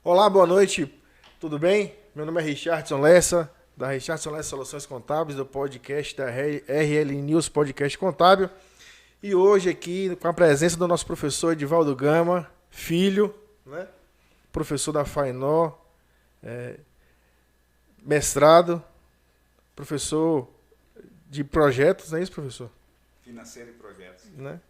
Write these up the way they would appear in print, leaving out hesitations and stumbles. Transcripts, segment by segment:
Olá, boa noite, tudo bem? Meu nome é Richardson Lessa, da Richardson Lessa Soluções Contábeis, do podcast da RL News Podcast Contábil. E hoje aqui, com a presença do nosso professor Edivaldo Gama, filho, né? Professor da FAINOR, mestrado, professor de projetos, não é isso, professor? Financeiro e projetos. Né?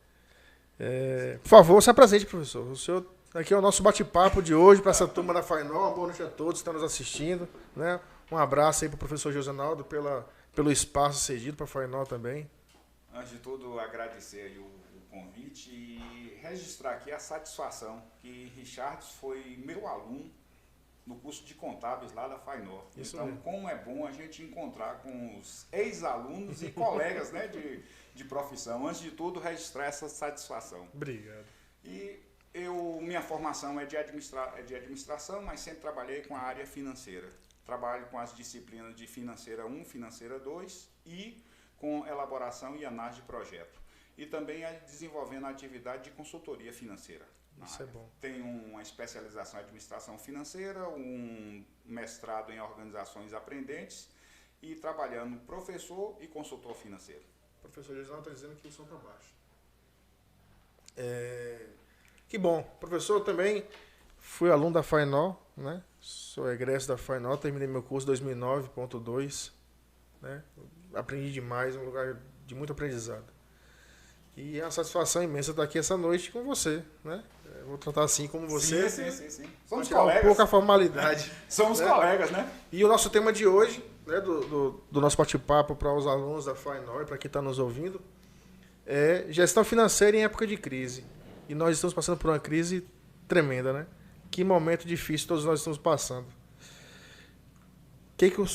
Por favor, se apresente, professor. O senhor, aqui é o nosso bate-papo de hoje para essa turma da FAINOR. Boa noite a todos que estão nos assistindo. Né? Um abraço aí para o professor Josenaldo pelo espaço cedido para a FAINOR também. Antes de tudo, agradecer aí o convite e registrar aqui a satisfação que Richards foi meu aluno no curso de contábeis lá da FAINOR. Isso então, mesmo. Como é bom a gente encontrar com os ex-alunos e colegas, né, de profissão. Antes de tudo, registrar essa satisfação. Obrigado. E minha formação é de administração, mas sempre trabalhei com a área financeira. Trabalho com as disciplinas de Financeira 1, Financeira 2 e com elaboração e análise de projeto. E também desenvolvendo a atividade de consultoria financeira. Isso é bom. Tenho uma especialização em administração financeira, um mestrado em organizações aprendentes e trabalhando professor e consultor financeiro. O professor Josenaldo está dizendo que o som está baixo. Que bom. Professor, eu também fui aluno da FAINOR, né? Sou egresso da FAINOR, terminei meu curso em 2009.2, né? Aprendi demais, um lugar de muito aprendizado. E é uma satisfação imensa estar aqui essa noite com você, né? Eu vou tratar assim como você. Sim. Somos Tirar colegas. um pouco a formalidade. Somos né? colegas, né? E o nosso tema de hoje, né, do nosso bate-papo para os alunos da FAINOR, para quem está nos ouvindo, é gestão financeira em época de crise. E nós estamos passando por uma crise tremenda, né? Que momento difícil todos nós estamos passando.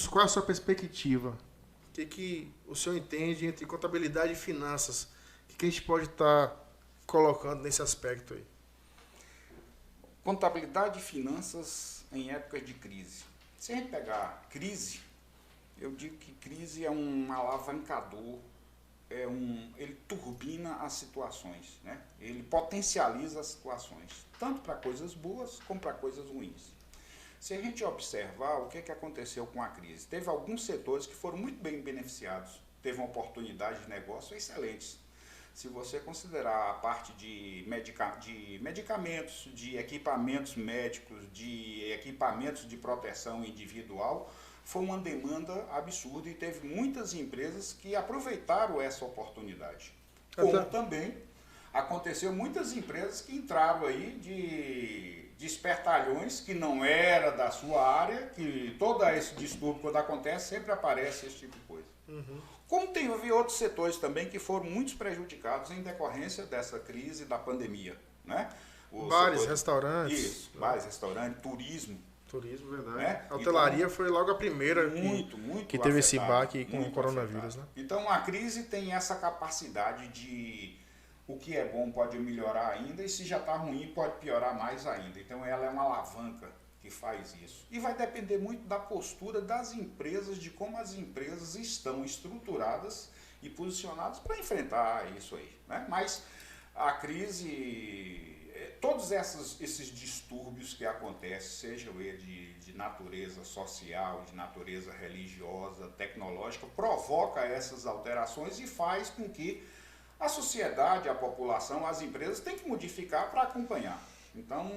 Qual é a sua perspectiva? O que o senhor entende entre contabilidade e finanças? O que a gente pode estar colocando nesse aspecto aí? Contabilidade e finanças em épocas de crise. Se a gente pegar crise, eu digo que crise é um alavancador, ele turbina as situações, né? Ele potencializa as situações, tanto para coisas boas como para coisas ruins. Se a gente observar o que aconteceu com a crise, teve alguns setores que foram muito bem beneficiados, teve uma oportunidade de negócio excelentes. Se você considerar a parte de medicamentos, de equipamentos médicos, de equipamentos de proteção individual, foi uma demanda absurda e teve muitas empresas que aproveitaram essa oportunidade. Como também aconteceu muitas empresas que entraram aí de espertalhões que não era da sua área, que todo esse distúrbio quando acontece sempre aparece esse tipo de coisa. Como teve outros setores também que foram muito prejudicados em decorrência dessa crise da pandemia, né? Bares, restaurantes. Isso, bares, restaurantes, turismo. Turismo, verdade. Né? A hotelaria então, foi logo a primeira muito que teve esse baque com o coronavírus. Afetado. Né? Então a crise tem essa capacidade de o que é bom pode melhorar ainda e se já está ruim pode piorar mais ainda. Então ela é uma alavanca que faz isso. E vai depender muito da postura das empresas, de como as empresas estão estruturadas e posicionadas para enfrentar isso aí. Né? Mas a crise, todos esses distúrbios que acontecem, sejam eles de natureza social, de natureza religiosa, tecnológica, provoca essas alterações e faz com que a sociedade, a população, as empresas têm que modificar para acompanhar. Então,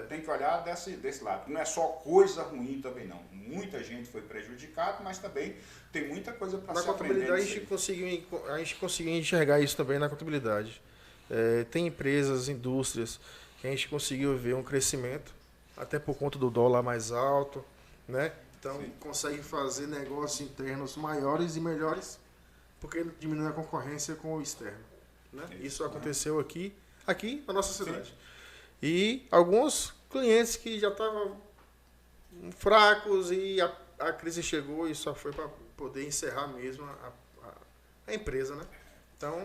tem que olhar desse lado. Não é só coisa ruim também, não. Muita gente foi prejudicada, mas também tem muita coisa para se aprender. Na contabilidade, a gente conseguiu enxergar isso também na contabilidade. Tem empresas, indústrias, que a gente conseguiu ver um crescimento, até por conta do dólar mais alto, né? Então, consegue fazer negócios internos maiores e melhores, porque diminui a concorrência com o externo. Né? Isso aconteceu aqui na nossa cidade. Sim. E alguns clientes que já estavam fracos e a crise chegou e só foi para poder encerrar mesmo a empresa, né? Então,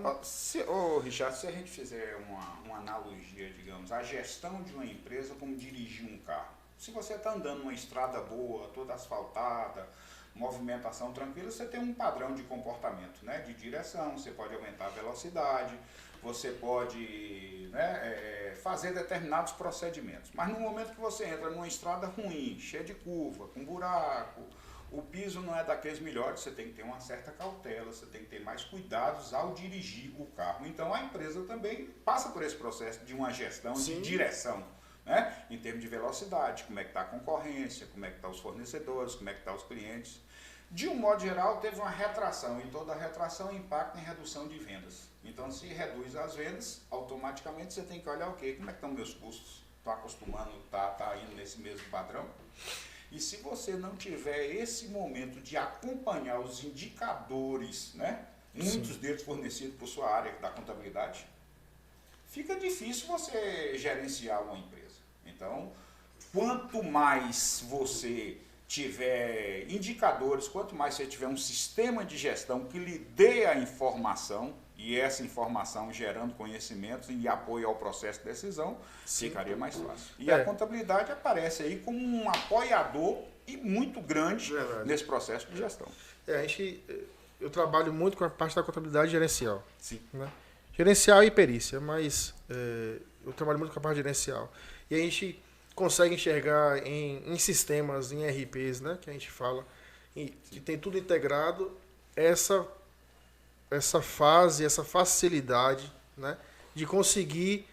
Richard, se a gente fizer uma analogia, digamos, a gestão de uma empresa como dirigir um carro. Se você está andando numa estrada boa, toda asfaltada, movimentação tranquila, você tem um padrão de comportamento, né? De direção, você pode aumentar a velocidade, você pode, né, fazer determinados procedimentos. Mas no momento que você entra numa estrada ruim, cheia de curva, com buraco, o piso não é daqueles melhores, você tem que ter uma certa cautela, você tem que ter mais cuidados ao dirigir o carro. Então a empresa também passa por esse processo de uma gestão, de direção, né? Em termos de velocidade, como é que está a concorrência, como é que estão os fornecedores, como é que estão os clientes. De um modo geral, teve uma retração, e toda retração impacta em redução de vendas. Então, se reduz as vendas, automaticamente você tem que olhar o quê? Como é que estão meus custos? Estou acostumando, tá indo nesse mesmo padrão? E se você não tiver esse momento de acompanhar os indicadores, né? Muitos deles fornecidos por sua área da contabilidade, fica difícil você gerenciar uma empresa. Então, quanto mais você tiver indicadores, quanto mais você tiver um sistema de gestão que lhe dê a informação, e essa informação gerando conhecimentos e apoio ao processo de decisão, ficaria mais fácil. E a contabilidade aparece aí como um apoiador e muito grande nesse processo de gestão. Eu trabalho muito com a parte da contabilidade gerencial. Sim. Né? Gerencial e perícia, mas eu trabalho muito com a parte gerencial. E a gente consegue enxergar em sistemas, em RPs, né, que a gente fala, que tem tudo integrado, essa fase, essa facilidade, né, de conseguir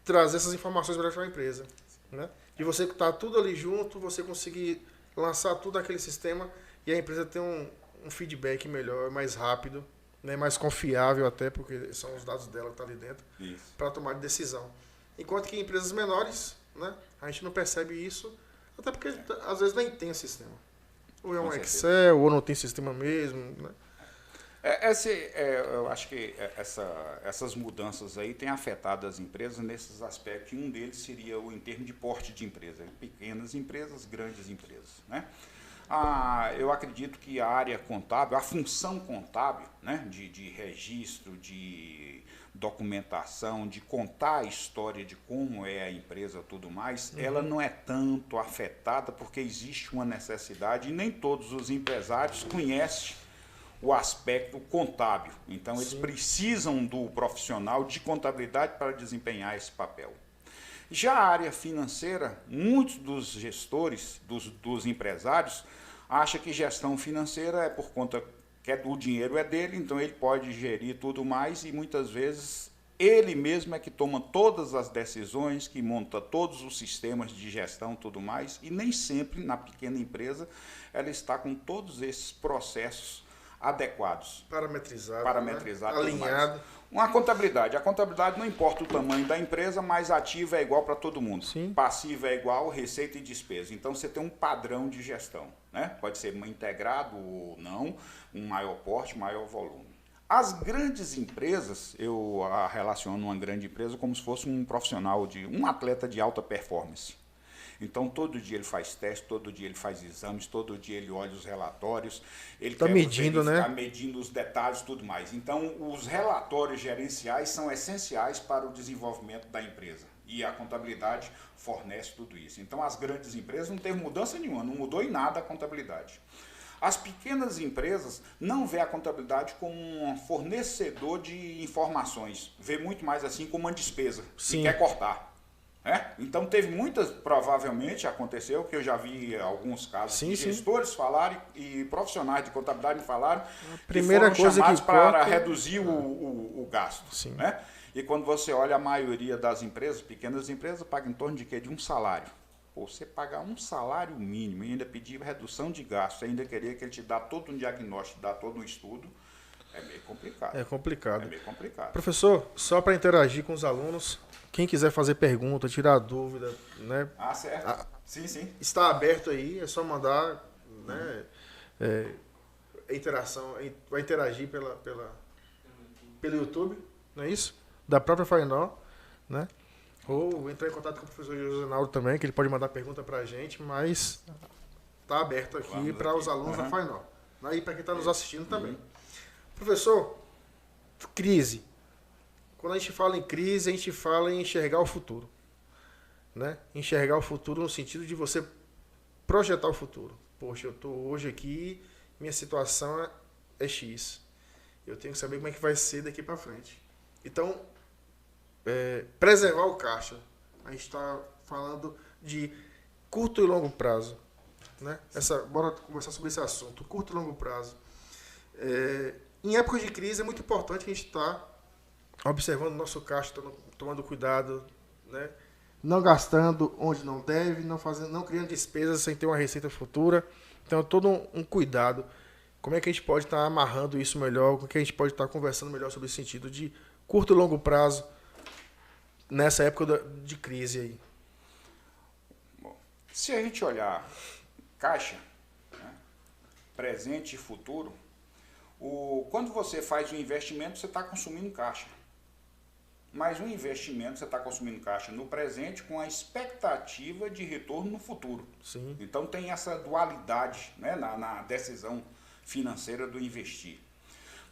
trazer essas informações para a empresa. Né? De você estar tudo ali junto, você conseguir lançar tudo naquele sistema e a empresa ter um feedback melhor, mais rápido, né, mais confiável até, porque são os dados dela que estão ali dentro, para tomar decisão. Enquanto que em empresas menores, né, a gente não percebe isso, até porque às vezes nem tem sistema. Ou é um Excel, ou não tem sistema mesmo. Né? Eu acho que essas mudanças aí têm afetado as empresas nesses aspectos. Um deles seria em termos de porte de empresa. Pequenas empresas, grandes empresas. Né? Eu acredito que a área contábil, a função contábil, né, de registro, de documentação, de contar a história de como é a empresa e tudo mais, ela não é tanto afetada porque existe uma necessidade e nem todos os empresários conhecem o aspecto contábil. Então, eles precisam do profissional de contabilidade para desempenhar esse papel. Já a área financeira, muitos dos gestores, dos empresários, acham que gestão financeira é por conta que o dinheiro é dele, então ele pode gerir tudo mais e muitas vezes ele mesmo é que toma todas as decisões, que monta todos os sistemas de gestão e tudo mais, e nem sempre na pequena empresa ela está com todos esses processos adequados. Parametrizado, né? Alinhado. A contabilidade não importa o tamanho da empresa, mas ativa é igual para todo mundo. Sim. Passiva é igual, receita e despesa. Então você tem um padrão de gestão. Né? Pode ser integrado ou não, um maior porte, maior volume. As grandes empresas, eu relaciono uma grande empresa como se fosse um profissional, um atleta de alta performance. Então, todo dia ele faz teste, todo dia ele faz exames, todo dia ele olha os relatórios. Ele está medindo, né? Está medindo os detalhes e tudo mais. Então, os relatórios gerenciais são essenciais para o desenvolvimento da empresa. E a contabilidade fornece tudo isso. Então, as grandes empresas não teve mudança nenhuma, não mudou em nada a contabilidade. As pequenas empresas não vê a contabilidade como um fornecedor de informações. Vê muito mais assim como uma despesa que quer cortar. Então teve muitas, provavelmente aconteceu, que eu já vi alguns casos de gestores falarem e profissionais de contabilidade falarem que foram chamados para reduzir o gasto. Né? E quando você olha a maioria das empresas, pequenas empresas, paga em torno de quê? De um salário. Pô, você pagar um salário mínimo e ainda pedir redução de gastos, ainda querer que ele te dá todo um diagnóstico, dá todo um estudo, é meio complicado. É complicado. É meio complicado. Professor, só para interagir com os alunos, quem quiser fazer pergunta, tirar dúvida, né? Certo. Sim. Está aberto aí, é só mandar, né? Interação, vai interagir pelo YouTube, não é isso? Da própria Fainó, né? Ou entrar em contato com o professor José Naldo também, que ele pode mandar pergunta para a gente, mas está aberto aqui para os alunos da Fainó. E para quem está nos assistindo também. Professor, crise. Quando a gente fala em crise, a gente fala em enxergar o futuro. Né? Enxergar o futuro no sentido de você projetar o futuro. Poxa, eu estou hoje aqui, minha situação é X. Eu tenho que saber como é que vai ser daqui para frente. Então, preservar o caixa. A gente está falando de curto e longo prazo. Né? Bora conversar sobre esse assunto, curto e longo prazo. Em épocas de crise é muito importante a gente estar observando o nosso caixa, tomando cuidado, né? Não gastando onde não deve, não criando despesas sem ter uma receita futura. Então, todo um cuidado. Como é que a gente pode estar amarrando isso melhor? Como é que a gente pode estar conversando melhor sobre esse sentido de curto e longo prazo nessa época de crise aí? Bom, se a gente olhar caixa, né, presente e futuro, quando você faz um investimento, você está consumindo caixa. Mas um investimento, você está consumindo caixa no presente com a expectativa de retorno no futuro. Sim. Então tem essa dualidade, né, na decisão financeira do investir.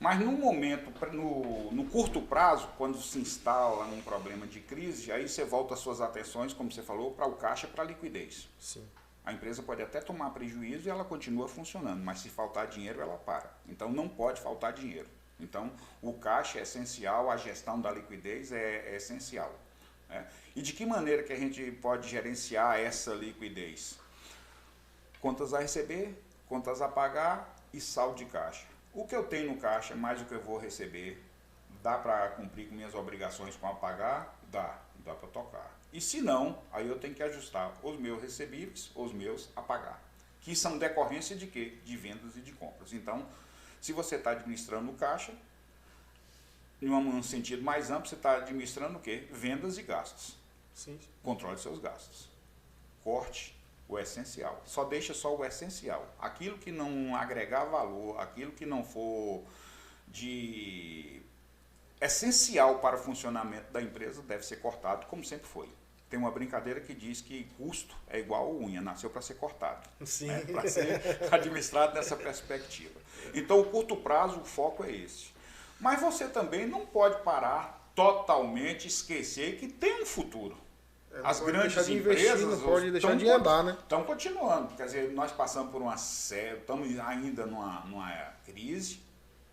Mas no momento, no curto prazo, quando se instala um problema de crise, aí você volta as suas atenções, como você falou, para o caixa, para a liquidez. Sim. A empresa pode até tomar prejuízo e ela continua funcionando, mas se faltar dinheiro, ela para. Então não pode faltar dinheiro. Então, o caixa é essencial, a gestão da liquidez é essencial. Né? E de que maneira que a gente pode gerenciar essa liquidez? Contas a receber, contas a pagar e saldo de caixa. O que eu tenho no caixa, mais o que eu vou receber, dá para cumprir com minhas obrigações com a pagar? Dá para tocar. E se não, aí eu tenho que ajustar os meus recebíveis, os meus a pagar. Que são decorrência de quê? De vendas e de compras. Então, se você está administrando o caixa, em um sentido mais amplo, você está administrando o quê? Vendas e gastos. Sim. Controle seus gastos. Corte o essencial. Só deixa só o essencial. Aquilo que não agregar valor, aquilo que não for de essencial para o funcionamento da empresa deve ser cortado, como sempre foi. Tem uma brincadeira que diz que custo é igual a unha, nasceu para ser cortado. Sim. Né? Para ser administrado nessa perspectiva. Então, o curto prazo, o foco é esse. Mas você também não pode parar totalmente, esquecer que tem um futuro. As grandes empresas não pode deixar de andar, né? Estão continuando. Quer dizer, nós passamos por estamos ainda numa crise.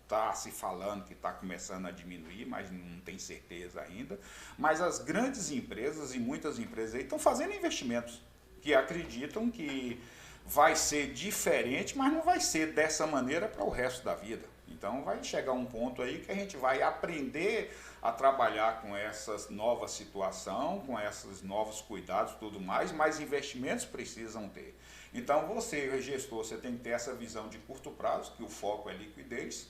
Está se falando que está começando a diminuir, mas não tem certeza ainda. Mas as grandes empresas e muitas empresas aí estão fazendo investimentos que acreditam que vai ser diferente, mas não vai ser dessa maneira para o resto da vida. Então vai chegar um ponto aí que a gente vai aprender a trabalhar com essa nova situação, com esses novos cuidados e tudo mais, mas investimentos precisam ter. Então você, gestor, você tem que ter essa visão de curto prazo, que o foco é liquidez,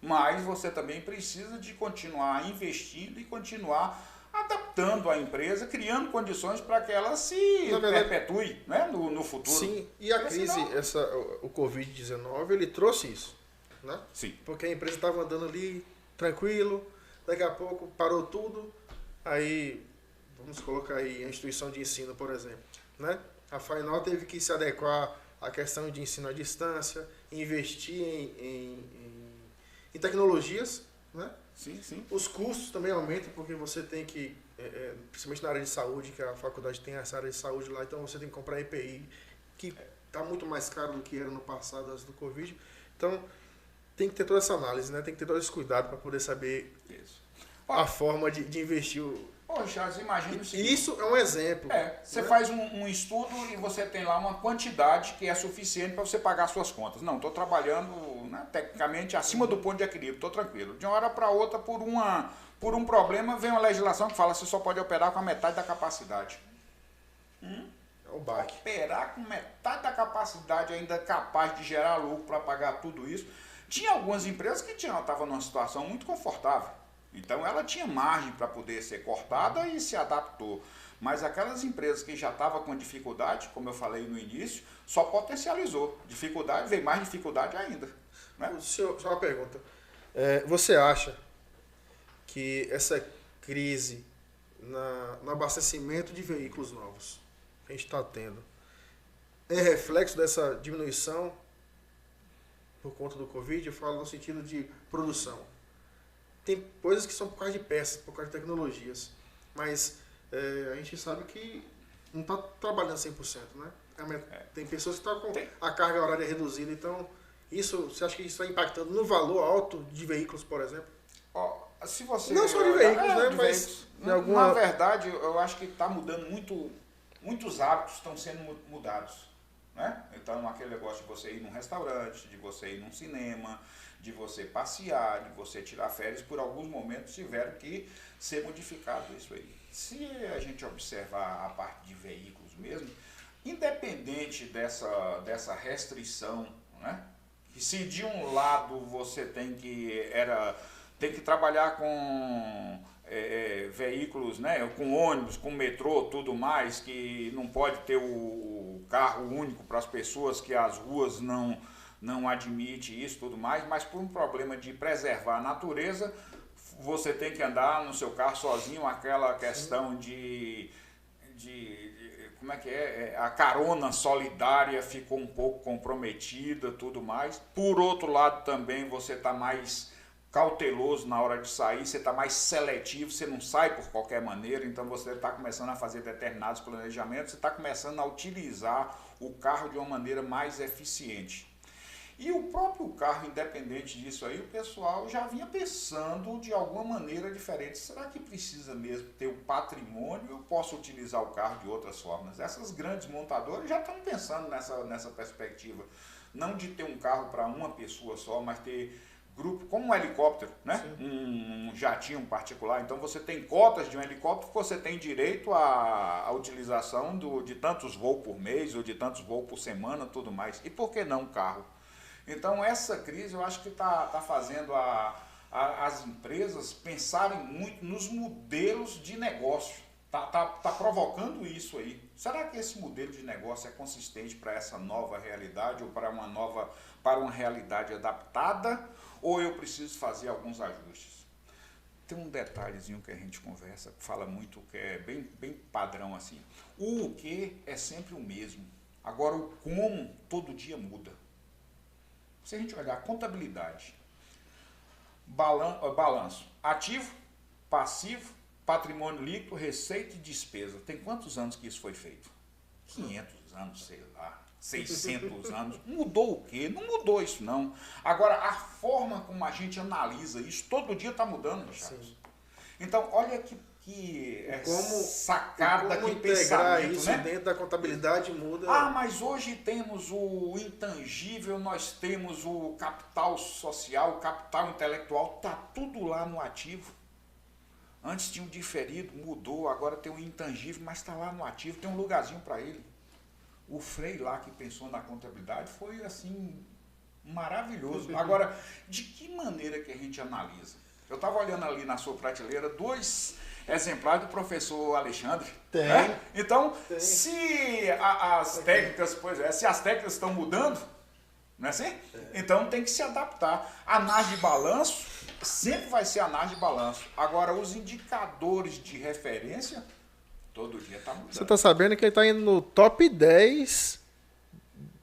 mas você também precisa de continuar investindo e continuar adaptando a empresa, criando condições para que ela se perpetue, né, no futuro. Sim, e a crise, o Covid-19, ele trouxe isso. Né? Sim. Porque a empresa estava andando ali tranquilo, daqui a pouco parou tudo, aí vamos colocar aí a instituição de ensino, por exemplo. Né? A FAINOL teve que se adequar à questão de ensino à distância, investir em tecnologias, né? Sim, sim. Os custos também aumentam, porque você tem que, principalmente na área de saúde, que a faculdade tem essa área de saúde lá, então você tem que comprar EPI, que está muito mais caro do que era no passado, antes do Covid. Então, tem que ter toda essa análise, né? Tem que ter todo esse cuidado para poder saber a forma de investir. Charles, imagina o seguinte. Isso é um exemplo. Você faz um estudo e você tem lá uma quantidade que é suficiente para você pagar suas contas. Não, estou trabalhando, né, tecnicamente acima do ponto de equilíbrio, estou tranquilo. De uma hora para outra, por um problema, vem uma legislação que fala que você só pode operar com a metade da capacidade. É o baque. Operar com metade da capacidade ainda capaz de gerar lucro para pagar tudo isso. Tinha algumas empresas que estavam numa situação muito confortável. Então ela tinha margem para poder ser cortada e se adaptou. Mas aquelas empresas que já estavam com dificuldade, como eu falei no início, só potencializou. Dificuldade, veio mais dificuldade ainda. Né? Só uma pergunta. Você acha que essa crise no abastecimento de veículos novos que a gente está tendo é reflexo dessa diminuição por conta do Covid? Eu falo no sentido de produção. Tem coisas que são por causa de peças, por causa de tecnologias, mas a gente sabe que não está trabalhando 100%, né? Tem pessoas que estão com a carga horária reduzida, então você acha que isso está impactando no valor alto de veículos, por exemplo? Se você não só de veículos, né? De Mas veículos. Na verdade, eu acho que está mudando muitos hábitos estão sendo mudados. Né? Então, aquele negócio de você ir num restaurante, de você ir num cinema, de você passear, de você tirar férias, por alguns momentos tiveram que ser modificado isso aí. Se a gente observar a parte de veículos mesmo, independente dessa restrição, né? Que se de um lado você tem que trabalhar com veículos, né, com ônibus, com metrô, tudo mais, que não pode ter o carro único para as pessoas, que as ruas não admite isso, tudo mais, mas por um problema de preservar a natureza, você tem que andar no seu carro sozinho, aquela questão de como é que a carona solidária ficou um pouco comprometida, tudo mais. Por outro lado também você está mais cauteloso na hora de sair, você está mais seletivo, você não sai por qualquer maneira, então você está começando a fazer determinados planejamentos, você está começando a utilizar o carro de uma maneira mais eficiente. E o próprio carro, independente disso aí, o pessoal já vinha pensando de alguma maneira diferente. Será que precisa mesmo ter o patrimônio? Eu posso utilizar o carro de outras formas? Essas grandes montadoras já estão pensando nessa perspectiva. Não de ter um carro para uma pessoa só, mas ter grupo, como um helicóptero, né? Um jatinho particular. Então você tem cotas de um helicóptero, você tem direito à utilização de tantos voos por mês ou de tantos voos por semana, tudo mais. E por que não um carro? Então essa crise eu acho que está fazendo as empresas pensarem muito nos modelos de negócio. Tá provocando isso aí. Será que esse modelo de negócio é consistente para essa nova realidade ou para uma realidade adaptada? Ou eu preciso fazer alguns ajustes? Tem um detalhezinho que a gente conversa, fala muito, que é bem padrão assim. O que é sempre o mesmo. Agora o como todo dia muda. Se a gente olhar a contabilidade, balanço, ativo, passivo, patrimônio líquido, receita e despesa. Tem quantos anos que isso foi feito? 500 anos, sei lá, 600 anos. Mudou o quê? Não mudou isso não. Agora, a forma como a gente analisa isso, todo dia está mudando, Richard. Então, olha que sacada, como que integrar pensamento, isso, né? Dentro da contabilidade muda. Ah, mas hoje temos o intangível, nós temos o capital social, o capital intelectual, está tudo lá no ativo. Antes tinha um diferido, mudou, agora tem um intangível, mas está lá no ativo, tem um lugarzinho para ele. O Frei lá que pensou na contabilidade foi assim, maravilhoso. Agora, de que maneira que a gente analisa? Eu estava olhando ali na sua prateleira 2 exemplares do professor Alexandre. Tem. Né? Então, tem. Se as técnicas, se as técnicas estão mudando, não é assim? Então tem que se adaptar. A análise de balanço sempre vai ser análise de balanço. Agora, os indicadores de referência, todo dia está mudando. Você está sabendo que ele está indo no top 10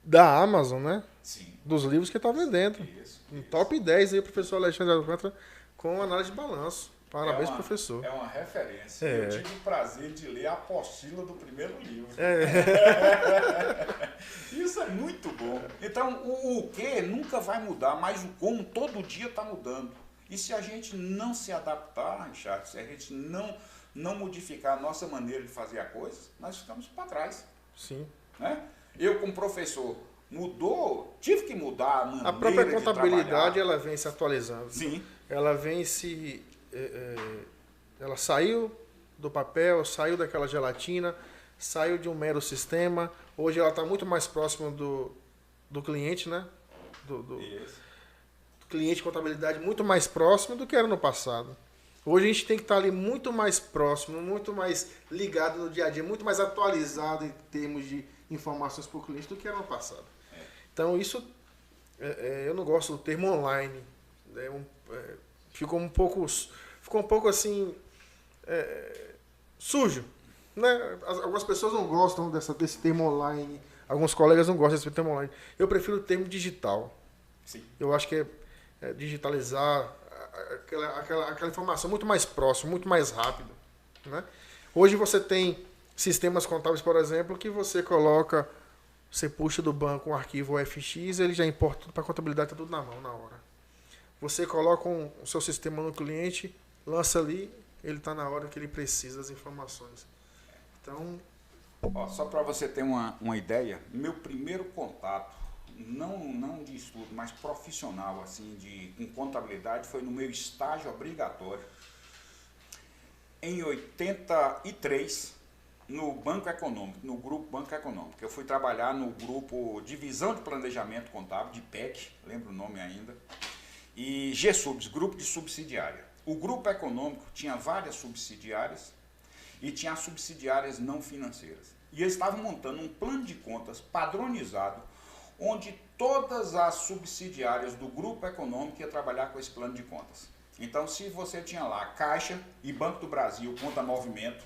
da Amazon, né? Sim. Dos livros que ele está vendendo. Isso. Top 10 aí, o professor Alexandre Alcântara, com análise de balanço. Parabéns, professor. É uma referência. Eu tive o prazer de ler a apostila do primeiro livro. Isso é muito bom. Então, o que nunca vai mudar, mas o como todo dia está mudando. E se a gente não se adaptar, Richard, se a gente não modificar a nossa maneira de fazer a coisa, nós ficamos para trás. Sim. Né? Eu, como professor, mudou, tive que mudar a maneira A própria de contabilidade, trabalhar. ela vem se atualizando. Sim. Ela vem ela saiu do papel, saiu daquela gelatina, saiu de um mero sistema. Hoje ela está muito mais próxima do cliente, né? Do cliente de contabilidade, muito mais próximo do que era no passado. Hoje a gente tem que estar ali muito mais próximo, muito mais ligado no dia a dia, muito mais atualizado em termos de informações para o cliente do que era no passado. Então isso, eu não gosto do termo online. Ficou um pouco assim, sujo. Né? Algumas pessoas não gostam desse termo online, alguns colegas não gostam desse termo online. Eu prefiro o termo digital. Sim. Eu acho que é digitalizar aquela informação muito mais próxima, muito mais rápido. Né? Hoje você tem sistemas contábeis, por exemplo, que você puxa do banco um arquivo OFX, ele já importa tudo para a contabilidade, tá tudo na mão, na hora. Você coloca o seu sistema no cliente, lança ali, ele está na hora que ele precisa das informações. Então... Ó, só para você ter uma ideia, meu primeiro contato, não de estudo, mas profissional, assim, com contabilidade, foi no meu estágio obrigatório, em 83, no Banco Econômico, no Grupo Banco Econômico. Eu fui trabalhar no grupo Divisão de Planejamento Contábil, de PEC, lembro o nome ainda, e GSUBS, Grupo de Subsidiária. O Grupo Econômico tinha várias subsidiárias e tinha as subsidiárias não financeiras. E eles estavam montando um plano de contas padronizado, onde todas as subsidiárias do Grupo Econômico iam trabalhar com esse plano de contas. Então, se você tinha lá Caixa e Banco do Brasil, conta movimento,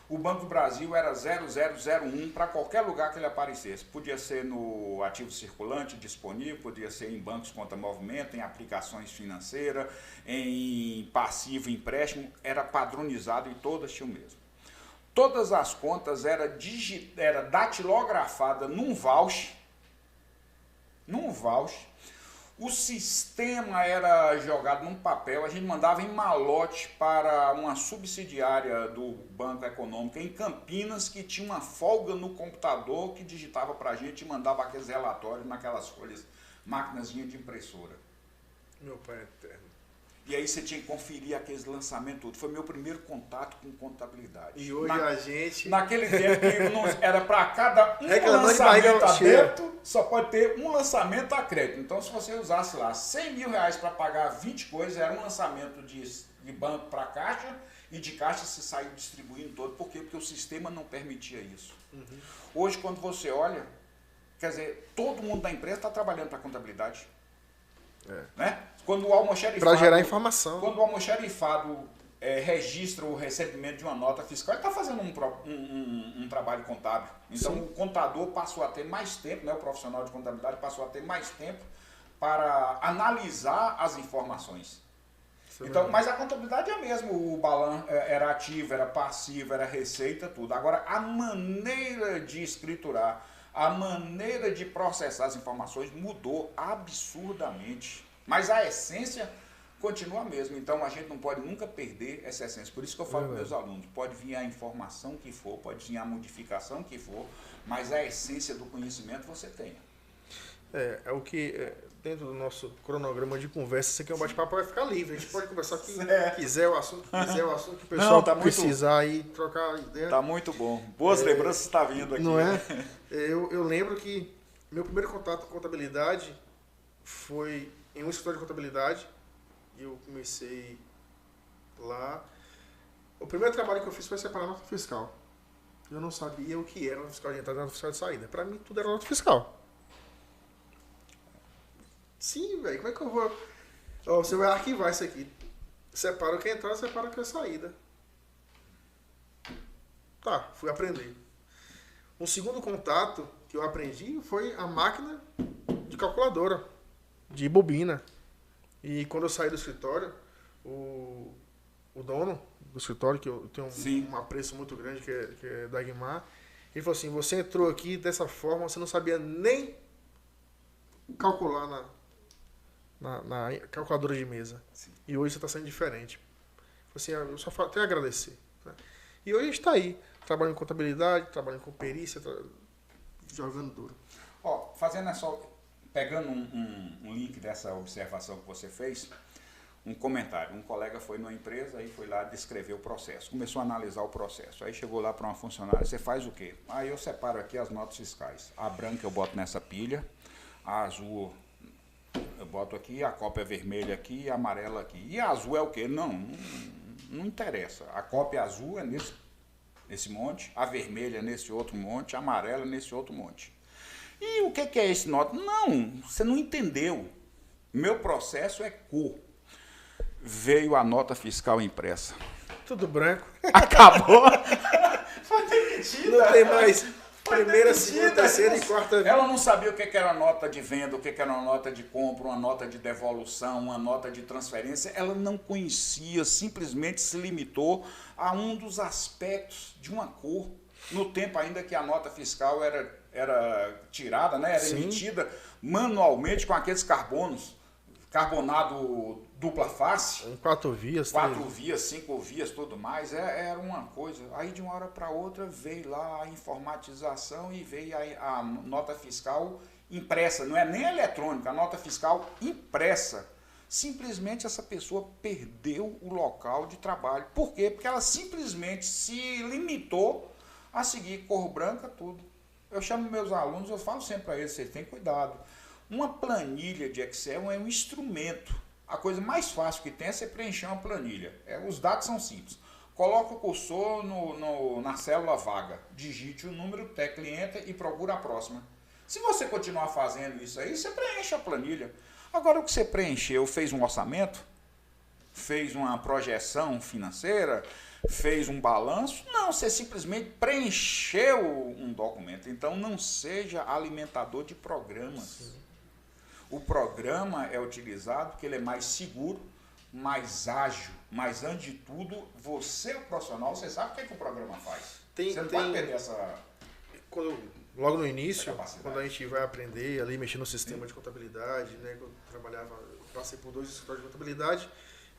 o Banco do Brasil era 0001 para qualquer lugar que ele aparecesse. Podia ser no ativo circulante disponível, podia ser em bancos conta movimento, em aplicações financeiras, em passivo empréstimo, era padronizado e todas tinham o mesmo. Todas as contas era datilografada num voucher. O sistema era jogado num papel, a gente mandava em malote para uma subsidiária do Banco Econômico em Campinas, que tinha uma folga no computador que digitava para a gente e mandava aqueles relatórios naquelas folhas, maquinazinha de impressora. Meu pai é eterno. E aí você tinha que conferir aqueles lançamentos tudo. Foi meu primeiro contato com contabilidade. E hoje a gente... Naquele tempo que era para cada lançamento a débito, só pode ter um lançamento a crédito. Então, se você usasse lá 100 mil reais para pagar 20 coisas, era um lançamento de banco para caixa, e de caixa se saiu distribuindo todo. Por quê? Porque o sistema não permitia isso. Uhum. Hoje, quando você olha, quer dizer, todo mundo da empresa está trabalhando para a contabilidade. Né? Quando o almoxarifado... Para gerar informação. Quando o almoxarifado registra o recebimento de uma nota fiscal, ele está fazendo um trabalho contábil. Então, o contador passou a ter mais tempo, né, o profissional de contabilidade passou a ter mais tempo para analisar as informações. Então, mas a contabilidade é mesmo, o balanço era ativo, era passivo, era receita, tudo. Agora, a maneira de escriturar, a maneira de processar as informações mudou absurdamente. Mas a essência continua a mesma. Então, a gente não pode nunca perder essa essência. Por isso que eu falo para meus alunos, pode vir a informação que for, pode vir a modificação que for, mas a essência do conhecimento você tenha. É o que, dentro do nosso cronograma de conversa, isso aqui é um bate-papo, vai ficar livre. A gente pode conversar o que quiser, o assunto que o pessoal precisar aí, trocar ideia. Tá muito bom. Boas lembranças está vindo aqui. Não é? Eu lembro que meu primeiro contato com contabilidade foi em um escritório de contabilidade. E eu comecei lá. O primeiro trabalho que eu fiz foi separar nota fiscal. Eu não sabia o que era nota fiscal de entrada e nota fiscal de saída. Para mim, tudo era nota fiscal. Sim, velho, como é que eu vou... você vai arquivar isso aqui. Separa o que é entrada, separa o que é saída. Tá, fui aprender. Um segundo contato que eu aprendi foi a máquina de calculadora, de bobina. E quando eu saí do escritório, o dono do escritório, que eu tenho um apreço muito grande, que é Dagmar, ele falou assim, você entrou aqui dessa forma, você não sabia nem calcular na calculadora de mesa. Sim. E hoje você está sendo diferente. Assim, eu só tenho a agradecer. Né? E hoje a gente está aí, trabalhando em contabilidade, trabalhando com perícia, jogando duro. Pegando um link dessa observação que você fez, um comentário. Um colega foi numa empresa e foi lá descrever o processo. Começou a analisar o processo. Aí chegou lá para uma funcionária, você faz o quê? Aí eu separo aqui as notas fiscais. A branca eu boto nessa pilha, a azul eu boto aqui, a cópia vermelha aqui e a amarela aqui. E a azul é o quê? Não interessa. A cópia azul é nesse monte, a vermelha é nesse outro monte, a amarela é nesse outro monte. E o que é esse nota? Não, você não entendeu. Meu processo é cor. Veio a nota fiscal impressa. Tudo branco. Acabou. Foi demitida. Não tem mais primeira, segunda, terceira e quarta. Ela não sabia o que era nota de venda, o que era uma nota de compra, uma nota de devolução, uma nota de transferência. Ela não conhecia, simplesmente se limitou a um dos aspectos de uma cor. No tempo ainda que a nota fiscal era tirada, né? Era emitida manualmente com aqueles carbonos carbonado dupla face. Em 4 vias. 4 vias, 5 vias, tudo mais. Era uma coisa. Aí de uma hora para outra veio lá a informatização e veio a nota fiscal impressa. Não é nem eletrônica, a nota fiscal impressa. Simplesmente essa pessoa perdeu o local de trabalho. Por quê? Porque ela simplesmente se limitou a seguir cor branca, tudo. Eu chamo meus alunos, eu falo sempre para eles, vocês têm cuidado. Uma planilha de Excel é um instrumento. A coisa mais fácil que tem é você preencher uma planilha. Os dados são simples. Coloca o cursor na célula vaga, digite o número, tecla Enter e procura a próxima. Se você continuar fazendo isso aí, você preenche a planilha. Agora o que você preencheu, fez um orçamento, fez uma projeção financeira, fez um balanço? Não, você simplesmente preencheu um documento. Então não seja alimentador de programas. Sim. O programa é utilizado porque ele é mais seguro, mais ágil, mas antes de tudo, você é o profissional, você sabe o que o programa faz. Você não pode perder essa... Logo no início, quando a gente vai aprender ali, mexer no sistema de contabilidade, né? Eu passei por 2 escritórios de contabilidade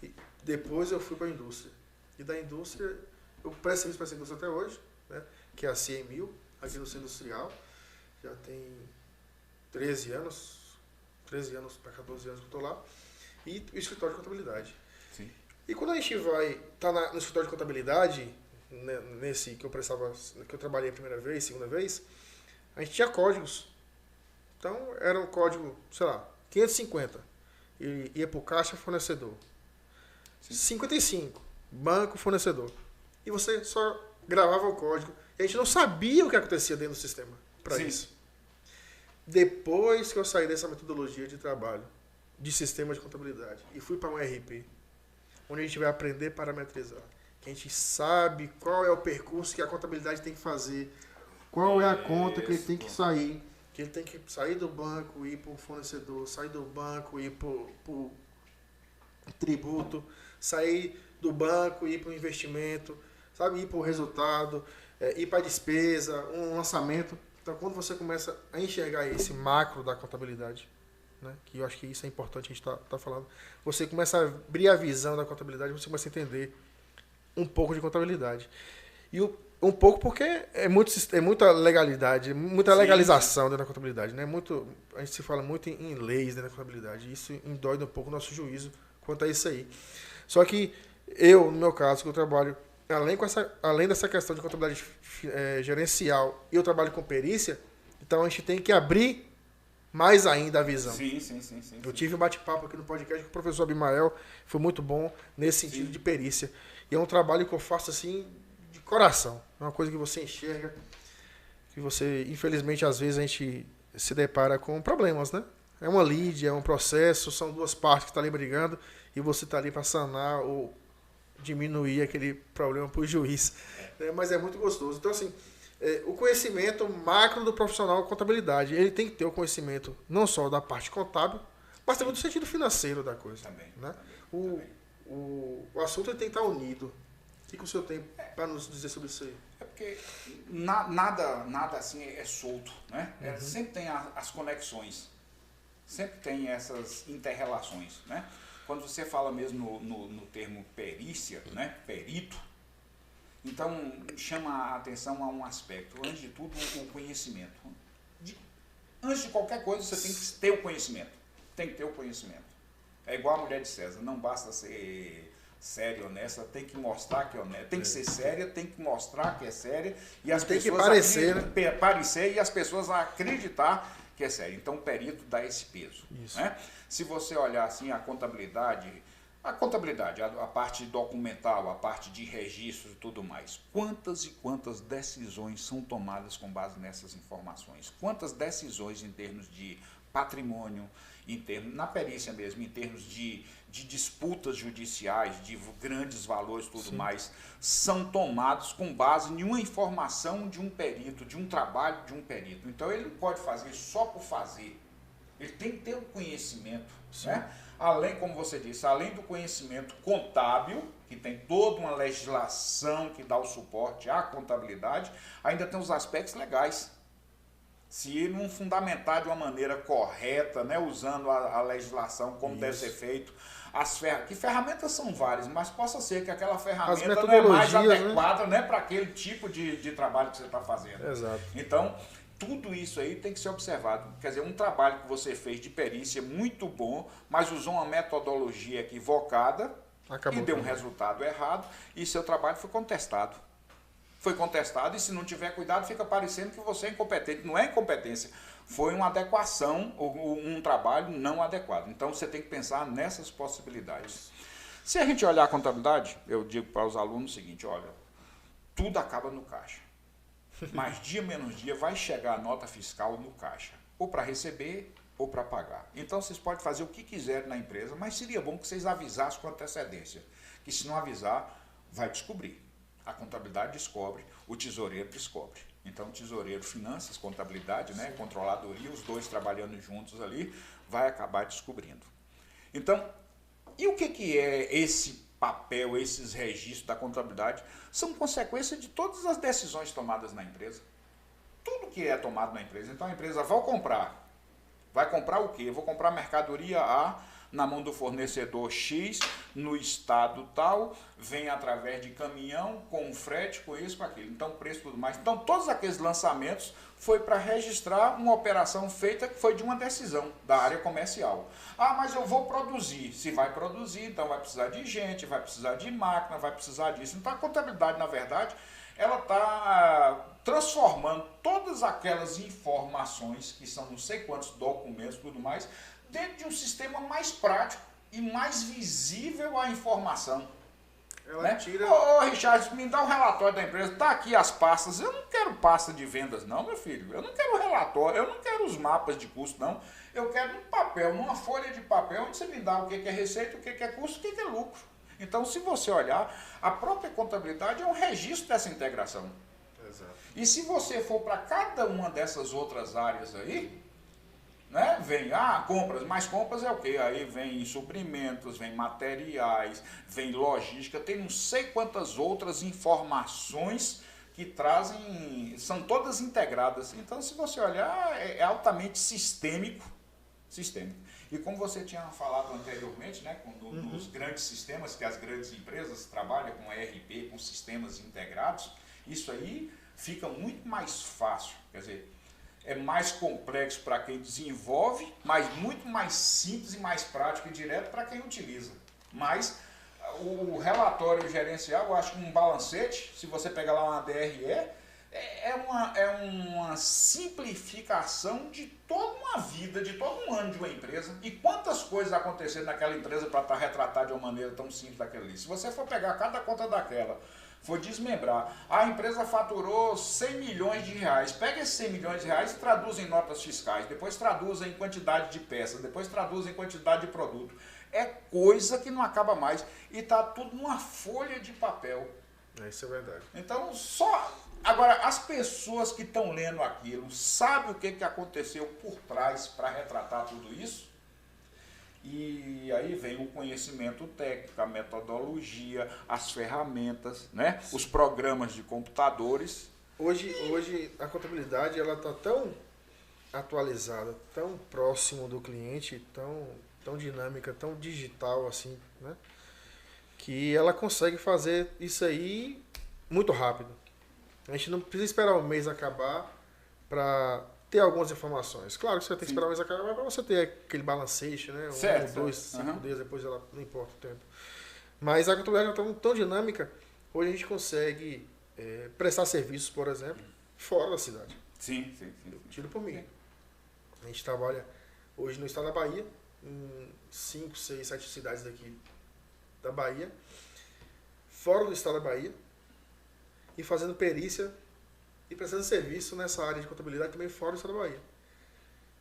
e depois eu fui para a indústria. E da indústria, eu presto serviço para essa indústria até hoje, né? Que é a CMil, aqui no Centro Industrial. Já tem 13 anos para 14 anos que eu estou lá. E o escritório de contabilidade. Sim. E quando a gente vai no escritório de contabilidade, né, nesse que eu trabalhei a primeira vez, segunda vez, a gente tinha códigos. Então, era um código, sei lá, 550. E ia para o caixa fornecedor. Sim. 55, banco fornecedor. E você só gravava o código. E a gente não sabia o que acontecia dentro do sistema para isso. Depois que eu saí dessa metodologia de trabalho, de sistema de contabilidade, e fui para um ERP, onde a gente vai aprender a parametrizar. Que a gente sabe qual é o percurso que a contabilidade tem que fazer, qual é a conta que ele tem que sair, que ele tem que sair do banco, ir para o fornecedor, sair do banco, ir para o tributo, sair do banco, ir para o investimento, sabe, ir para o resultado, ir para a despesa, um lançamento. Então, quando você começa a enxergar esse macro da contabilidade, né, que eu acho que isso é importante a gente tá falando, você começa a abrir a visão da contabilidade, você começa a entender um pouco de contabilidade. E um pouco porque é muita legalidade, muita legalização dentro da contabilidade. Né? A gente se fala muito em leis dentro da contabilidade. E isso endói um pouco o nosso juízo quanto a isso aí. Só que eu, no meu caso, que eu trabalho, além dessa questão de contabilidade gerencial, e eu trabalho com perícia, então a gente tem que abrir mais ainda a visão. Sim. Eu tive um bate-papo aqui no podcast com o professor Abimael, foi muito bom nesse sentido de perícia. E é um trabalho que eu faço assim de coração. É uma coisa que você enxerga, que você, infelizmente, às vezes a gente se depara com problemas, né? É uma lide, é um processo, são 2 partes que estão ali brigando e você está ali para sanar ou diminuir aquele problema para o juiz. Mas é muito gostoso. Então, assim, o conhecimento macro do profissional de contabilidade, ele tem que ter o conhecimento não só da parte contábil, mas também do sentido financeiro da coisa. Também. Né? O assunto ele tem que estar unido. O que o senhor tem para nos dizer sobre isso aí? É porque nada assim é solto, né? Uhum. Sempre tem as conexões, sempre tem essas inter-relações, né? Quando você fala mesmo no termo perícia, né? Perito, então chama a atenção a um aspecto. Antes de tudo, o conhecimento. Antes de qualquer coisa, você tem que ter o conhecimento. Tem que ter o conhecimento. É igual a mulher de César, não basta ser séria e honesta, tem que mostrar que é honesta. Tem que ser séria, tem que mostrar que é séria e as tem pessoas que parecer, parecer e as pessoas acreditar que é sério. Então o perito dá esse peso. Né? Se você olhar assim a contabilidade, a parte documental, a parte de registros e tudo mais, quantas e quantas decisões são tomadas com base nessas informações? Quantas decisões em termos de patrimônio, na perícia mesmo, em termos de disputas judiciais, de grandes valores e tudo mais, são tomados com base em uma informação de um perito, de um trabalho de um perito. Então ele não pode fazer só por fazer. Ele tem que ter o conhecimento. Né? Além, como você disse, além do conhecimento contábil, que tem toda uma legislação que dá o suporte à contabilidade, ainda tem os aspectos legais. se não fundamentar de uma maneira correta, né, usando a legislação como deve ser feito, que ferramentas são várias, mas possa ser que aquela ferramenta não é mais adequada, né, para aquele tipo de trabalho que você está fazendo. Exato. Então, tudo isso aí tem que ser observado. Quer dizer, um trabalho que você fez de perícia muito bom, mas usou uma metodologia equivocada e deu um resultado errado, e seu trabalho foi contestado. Foi contestado, e se não tiver cuidado, fica parecendo que você é incompetente. Não é incompetência, foi uma adequação, um trabalho não adequado. Então, você tem que pensar nessas possibilidades. Se a gente olhar a contabilidade, eu digo para os alunos o seguinte, olha, tudo acaba no caixa. Mas dia menos dia vai chegar a nota fiscal no caixa, ou para receber ou para pagar. Então, vocês podem fazer o que quiserem na empresa, mas seria bom que vocês avisassem com antecedência, que se não avisar, vai descobrir. A contabilidade descobre, o tesoureiro descobre. Então, o tesoureiro, finanças, contabilidade, né, controladoria, os dois trabalhando juntos ali, vai acabar descobrindo. Então, e o que é esse papel, esses registros da contabilidade? São consequência de todas as decisões tomadas na empresa. Tudo que é tomado na empresa. Então, a empresa vai comprar. Vai comprar o quê? Eu vou comprar mercadoria A na mão do fornecedor X, no estado tal, vem através de caminhão, com frete, com isso, com aquilo. Então, preço e tudo mais. Então, todos aqueles lançamentos foi para registrar uma operação feita que foi de uma decisão da área comercial. Ah, mas eu vou produzir. Se vai produzir, então vai precisar de gente, vai precisar de máquina, vai precisar disso. Então, a contabilidade, na verdade, ela está transformando todas aquelas informações, que são não sei quantos documentos e tudo mais, dentro de um sistema mais prático e mais visível à informação. Ela né? tira... Ô, Richard, me dá um relatório da empresa. Tá aqui as pastas. Eu não quero pasta de vendas não, meu filho. Eu não quero relatório, eu não quero os mapas de custo não. Eu quero um papel, numa folha de papel, onde você me dá o que é receita, o que é custo, o que é lucro. Então, se você olhar, a própria contabilidade é um registro dessa integração. Exato. E se você for para cada uma dessas outras áreas aí, né, vem, compras, mas compras é o quê? Aí vem suprimentos, vem materiais, vem logística, tem não sei quantas outras informações que trazem, são todas integradas. Então, se você olhar, é altamente sistêmico. E como você tinha falado anteriormente, né, nos grandes sistemas, que as grandes empresas trabalham com ERP, com sistemas integrados, isso aí fica muito mais fácil, quer dizer, é mais complexo para quem desenvolve, mas muito mais simples e mais prático e direto para quem utiliza. Mas o relatório gerencial, eu acho que um balancete, se você pegar lá uma DRE, é uma simplificação de toda uma vida, de todo um ano de uma empresa. E quantas coisas aconteceram naquela empresa para estar retratado de uma maneira tão simples daquela ali. Se você for pegar cada conta daquela, for desmembrar, a empresa faturou 100 milhões de reais. Pega esses 100 milhões de reais e traduz em notas fiscais, depois traduz em quantidade de peças, depois traduz em quantidade de produto. É coisa que não acaba mais. E está tudo numa folha de papel. Isso é verdade. Então, agora, as pessoas que estão lendo aquilo, sabem o que aconteceu por trás para retratar tudo isso? E aí vem o conhecimento técnico, a metodologia, as ferramentas, né? Os programas de computadores. Hoje a contabilidade está tão atualizada, tão próximo do cliente, tão dinâmica, tão digital assim, né? Que ela consegue fazer isso aí muito rápido. A gente não precisa esperar o mês acabar para ter algumas informações. Claro que você tem que esperar o mês acabar para você ter aquele balancete, né? Certo. 1, 2, 5 dias depois, ela não importa o tempo. Mas a contabilidade está tão dinâmica, hoje a gente consegue prestar serviços, por exemplo, fora da cidade. Sim. Tiro por mim. A gente trabalha hoje no estado da Bahia, em 5, 6, 7 cidades daqui da Bahia, fora do estado da Bahia, e fazendo perícia e prestando serviço nessa área de contabilidade também fora do estado da Bahia.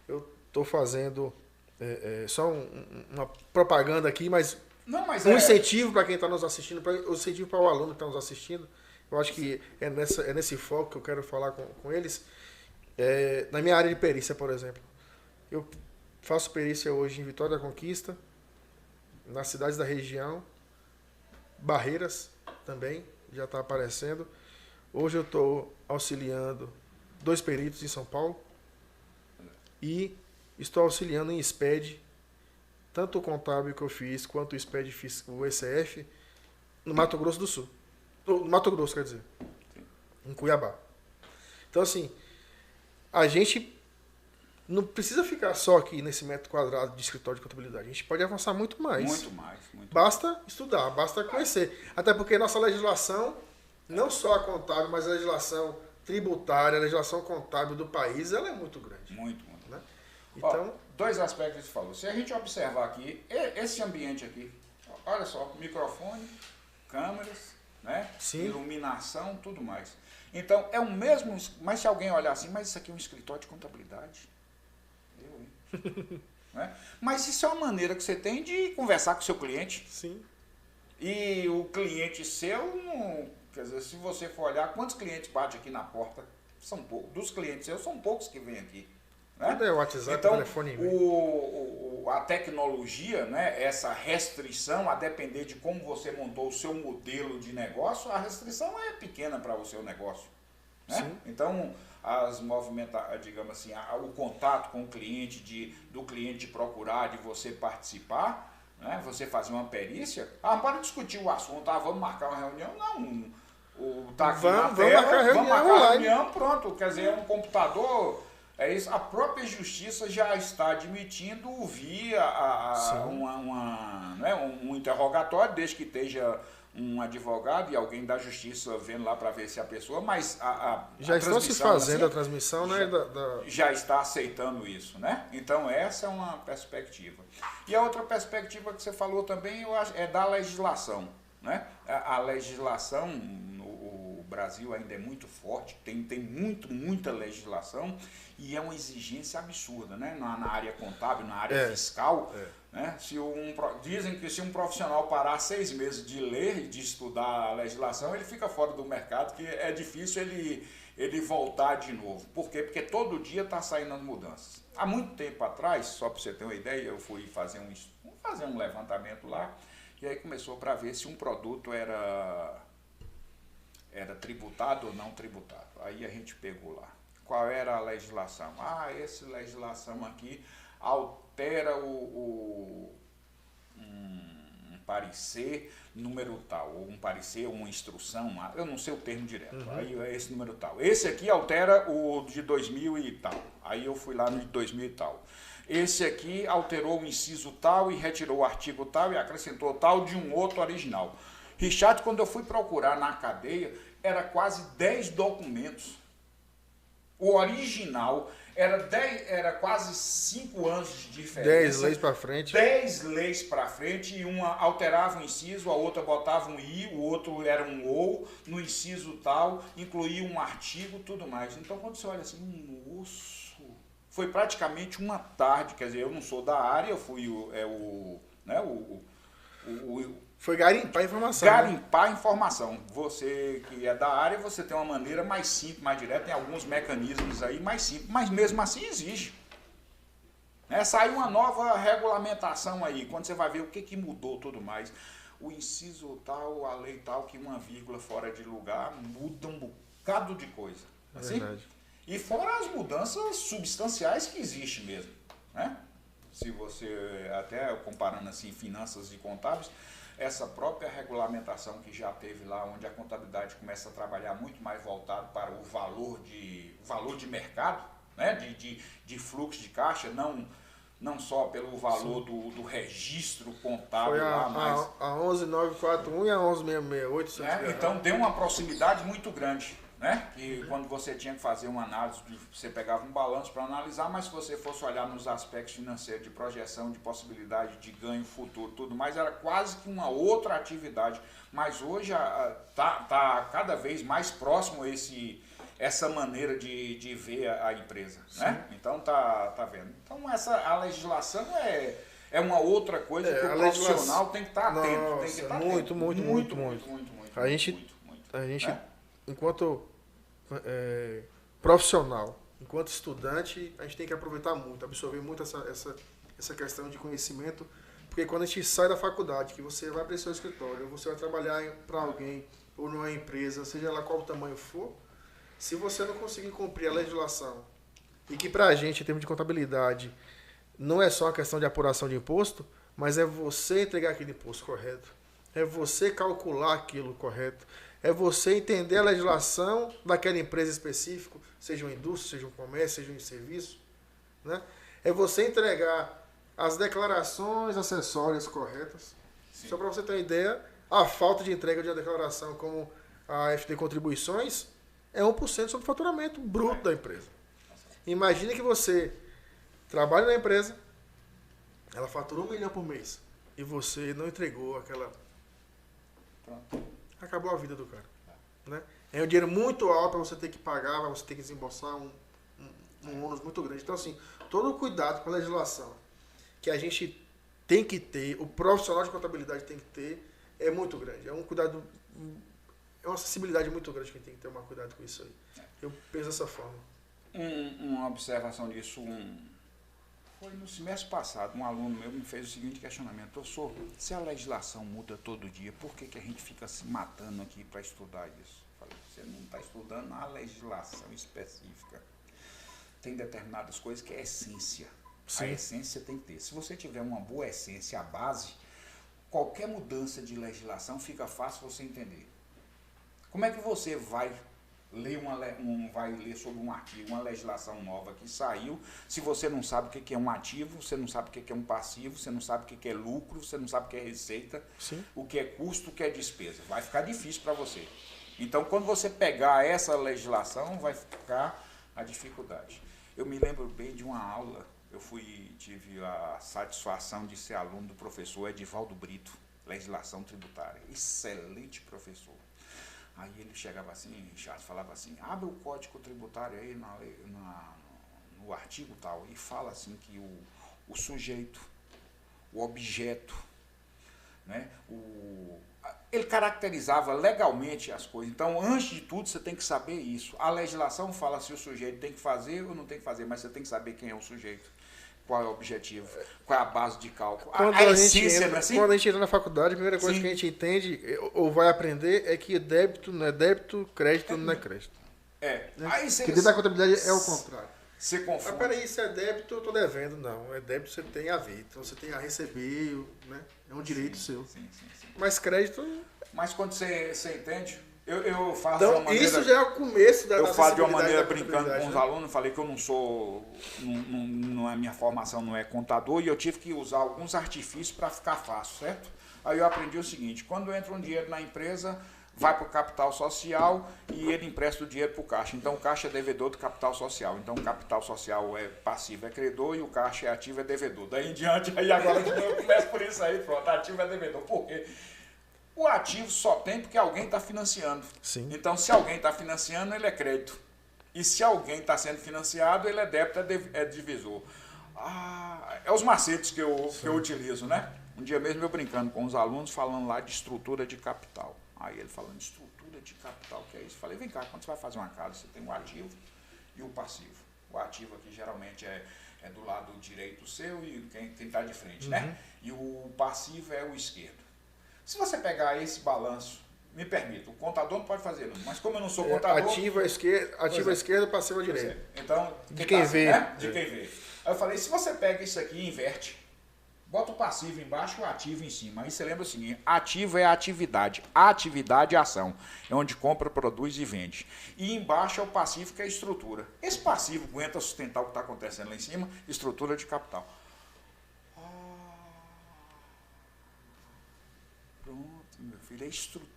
Eu estou fazendo só uma propaganda aqui, mas um incentivo para quem está nos assistindo, um incentivo para o aluno que está nos assistindo. Eu acho que é nesse foco que eu quero falar com eles. Na minha área de perícia, por exemplo, eu faço perícia hoje em Vitória da Conquista, nas cidades da região, Barreiras também, já está aparecendo. Hoje eu estou auxiliando 2 peritos em São Paulo, e estou auxiliando em SPED, tanto o contábil que eu fiz, quanto o SPED fiz o ECF, no Mato Grosso do Sul. No Mato Grosso, quer dizer. Em Cuiabá. Então, assim, a gente não precisa ficar só aqui nesse metro quadrado de escritório de contabilidade. A gente pode avançar muito mais. Muito mais. Basta estudar, basta conhecer. Até porque nossa legislação, não só a contábil, mas a legislação tributária, a legislação contábil do país, ela é muito grande. Muito. Né? Então, ó, dois aspectos que você falou. Se a gente observar aqui, esse ambiente aqui, olha só, microfone, câmeras, né? Sim. Iluminação, tudo mais. Então, é o mesmo, mas se alguém olhar assim, mas isso aqui é um escritório de contabilidade. Né? Mas isso é uma maneira que você tem de conversar com o seu cliente. Sim. E o cliente seu, quer dizer, se você for olhar, quantos clientes batem aqui na porta? São poucos. Dos clientes seus, são poucos que vêm aqui. Né? É o WhatsApp, então, telefone. A tecnologia, né, essa restrição, a depender de como você montou o seu modelo de negócio, a restrição é pequena para o seu negócio. Né? Então, digamos assim, o contato com o cliente, do cliente procurar, de você participar, né, você fazer uma perícia, para discutir o assunto, vamos marcar uma reunião, não. Tá aqui vamos marcar a reunião, pronto, quer dizer, é um computador. É isso, a própria justiça já está admitindo via um interrogatório, desde que esteja um advogado e alguém da justiça vendo lá para ver se a pessoa, mas já está se fazendo a transmissão, né? Já está aceitando isso, né? Então essa é uma perspectiva. E a outra perspectiva que você falou também, eu acho, é da legislação, né? A legislação, o Brasil ainda é muito forte, tem muita legislação e é uma exigência absurda, né? Na área contábil, na área fiscal. Né? Dizem que se um profissional parar 6 meses de ler e de estudar a legislação, ele fica fora do mercado, que é difícil ele voltar de novo. Por quê? Porque todo dia está saindo as mudanças. Há muito tempo atrás, só para você ter uma ideia, eu fui fazer um levantamento lá, e aí começou para ver se um produto era tributado ou não tributado. Aí a gente pegou lá. Qual era a legislação? Essa legislação aqui altera um parecer número tal, ou um parecer, uma instrução, eu não sei o termo direto, aí é esse número tal. Esse aqui altera o de 2000 e tal, aí eu fui lá no de 2000 e tal. Esse aqui alterou o inciso tal e retirou o artigo tal e acrescentou tal de um outro original. Richard, quando eu fui procurar na cadeia, era quase 10 documentos. O original era quase 5 anos de diferença. 10 leis para frente. 10 leis para frente, e uma alterava um inciso, a outra botava um i, o outro era um ou, no inciso tal, incluía um artigo, tudo mais. Então, quando você olha assim, nossa, foi praticamente uma tarde, quer dizer, eu não sou da área, eu fui foi garimpar a informação. Garimpar a informação. Você que é da área, você tem uma maneira mais simples, mais direta, tem alguns mecanismos aí mais simples, mas mesmo assim exige. Saiu uma nova regulamentação aí, quando você vai ver o que mudou tudo mais. O inciso tal, a lei tal, que uma vírgula fora de lugar muda um bocado de coisa. Assim? Verdade. E fora as mudanças substanciais que existem mesmo. Né? Se você, até comparando assim finanças e contábeis, essa própria regulamentação que já teve lá, onde a contabilidade começa a trabalhar muito mais voltado para o valor de mercado, né? de fluxo de caixa, não só pelo valor do registro contábil. Foi a 11941 e a 11668. Então deu uma proximidade muito grande. Né? Que quando você tinha que fazer uma análise, você pegava um balanço para analisar, mas se você fosse olhar nos aspectos financeiros, de projeção, de possibilidade de ganho futuro, tudo mais, era quase que uma outra atividade. Mas hoje está cada vez mais próximo essa maneira de ver a empresa. Né? Então tá vendo. Então a legislação é uma outra coisa que o profissional tem que estar atento. Tem que estar muito. A gente né? Enquanto profissional, enquanto estudante, a gente tem que aproveitar muito, absorver muito essa questão de conhecimento, porque quando a gente sai da faculdade, que você vai para o seu escritório, ou você vai trabalhar para alguém, ou numa empresa, seja lá qual o tamanho for, se você não conseguir cumprir a legislação E que para a gente, em termos de contabilidade, não é só uma questão de apuração de imposto, mas é você entregar aquele imposto correto. É você calcular aquilo correto. É você entender a legislação daquela empresa específica, seja uma indústria, seja um comércio, seja um serviço. Né? É você entregar as declarações acessórias corretas. Sim. Só para você ter uma ideia, a falta de entrega de uma declaração como a FD Contribuições é 1% sobre o faturamento bruto da empresa. Imagine que você trabalha na empresa, ela fatura 1 milhão por mês e você não entregou aquela... Pronto. Acabou a vida do cara. Né? É um dinheiro muito alto para você ter que pagar, para você ter que desembolsar um ônus muito grande. Então, assim, todo o cuidado com a legislação que a gente tem que ter, o profissional de contabilidade tem que ter, é muito grande. É um cuidado, é uma acessibilidade muito grande que a gente tem que tomar cuidado com isso aí. Eu penso dessa forma. Uma observação disso, foi no semestre passado, um aluno meu me fez o seguinte questionamento: professor, se a legislação muda todo dia, por que a gente fica se matando aqui para estudar isso? Eu falei, você não está estudando a legislação específica. Tem determinadas coisas que é essência. Sim. A essência tem que ter. Se você tiver uma boa essência, a base, qualquer mudança de legislação fica fácil você entender. Como é que você vai ler sobre um artigo, uma legislação nova que saiu, se você não sabe o que é um ativo, você não sabe o que é um passivo, você não sabe o que é lucro, você não sabe o que é receita, sim, o que é custo, o que é despesa. Vai ficar difícil para você. Então, quando você pegar essa legislação, vai ficar a dificuldade. Eu me lembro bem de uma aula, tive a satisfação de ser aluno do professor Edivaldo Brito, legislação tributária. Excelente professor. Aí ele chegava assim, Richard, falava assim, abre o código tributário aí no artigo tal, e fala assim que o sujeito, o objeto, né, ele caracterizava legalmente as coisas. Então, antes de tudo, você tem que saber isso. A legislação fala se o sujeito tem que fazer ou não tem que fazer, mas você tem que saber quem é o sujeito, qual é o objetivo, qual é a base de cálculo. A essência, não é assim? Quando a gente entra na faculdade, a primeira coisa, sim, que a gente entende ou vai aprender é que débito não é débito, crédito não é crédito. Né? Aí você, que dentro da contabilidade é o contrário. Você confunde. Mas peraí, se é débito, eu estou devendo. Não, é débito, você tem a ver. Então você tem a receber, né? É um direito seu. Sim. Mas crédito... Mas quando você entende... Eu faço então, de uma maneira, isso já é o começo da eu falo de uma maneira brincando com os alunos, falei que eu não sou, não é minha formação, não é contador, e eu tive que usar alguns artifícios para ficar fácil, certo? Aí eu aprendi o seguinte: quando entra um dinheiro na empresa, vai para o capital social e ele empresta o dinheiro para o caixa. Então o caixa é devedor do capital social. Então o capital social é passivo, é credor, e o caixa é ativo, é devedor. Daí em diante, aí agora eu começo por isso aí, pronto, ativo é devedor. Por quê? O ativo só tem porque alguém está financiando. Sim. Então, se alguém está financiando, ele é crédito. E se alguém está sendo financiado, ele é débito, é divisor. É os macetes que eu utilizo, né? Um dia mesmo eu brincando com os alunos, falando lá de estrutura de capital. Aí ele falando de estrutura de capital, o que é isso? Eu falei, vem cá, quando você vai fazer uma casa, você tem o ativo e o passivo. O ativo aqui geralmente é do lado direito seu e quem está de frente, né? E o passivo é o esquerdo. Se você pegar esse balanço, me permita, o contador não pode fazer, mas como eu não sou contador... Ativo à esquerda, passivo à direita. Então, de quem vê. Né? De quem vê. Aí eu falei, se você pega isso aqui e inverte, bota o passivo embaixo e o ativo em cima. Aí você lembra o seguinte: ativo é atividade, atividade é ação. É onde compra, produz e vende. E embaixo é o passivo, que é a estrutura. Esse passivo aguenta sustentar o que está acontecendo lá em cima, estrutura de capital. Meu filho, é estrutura.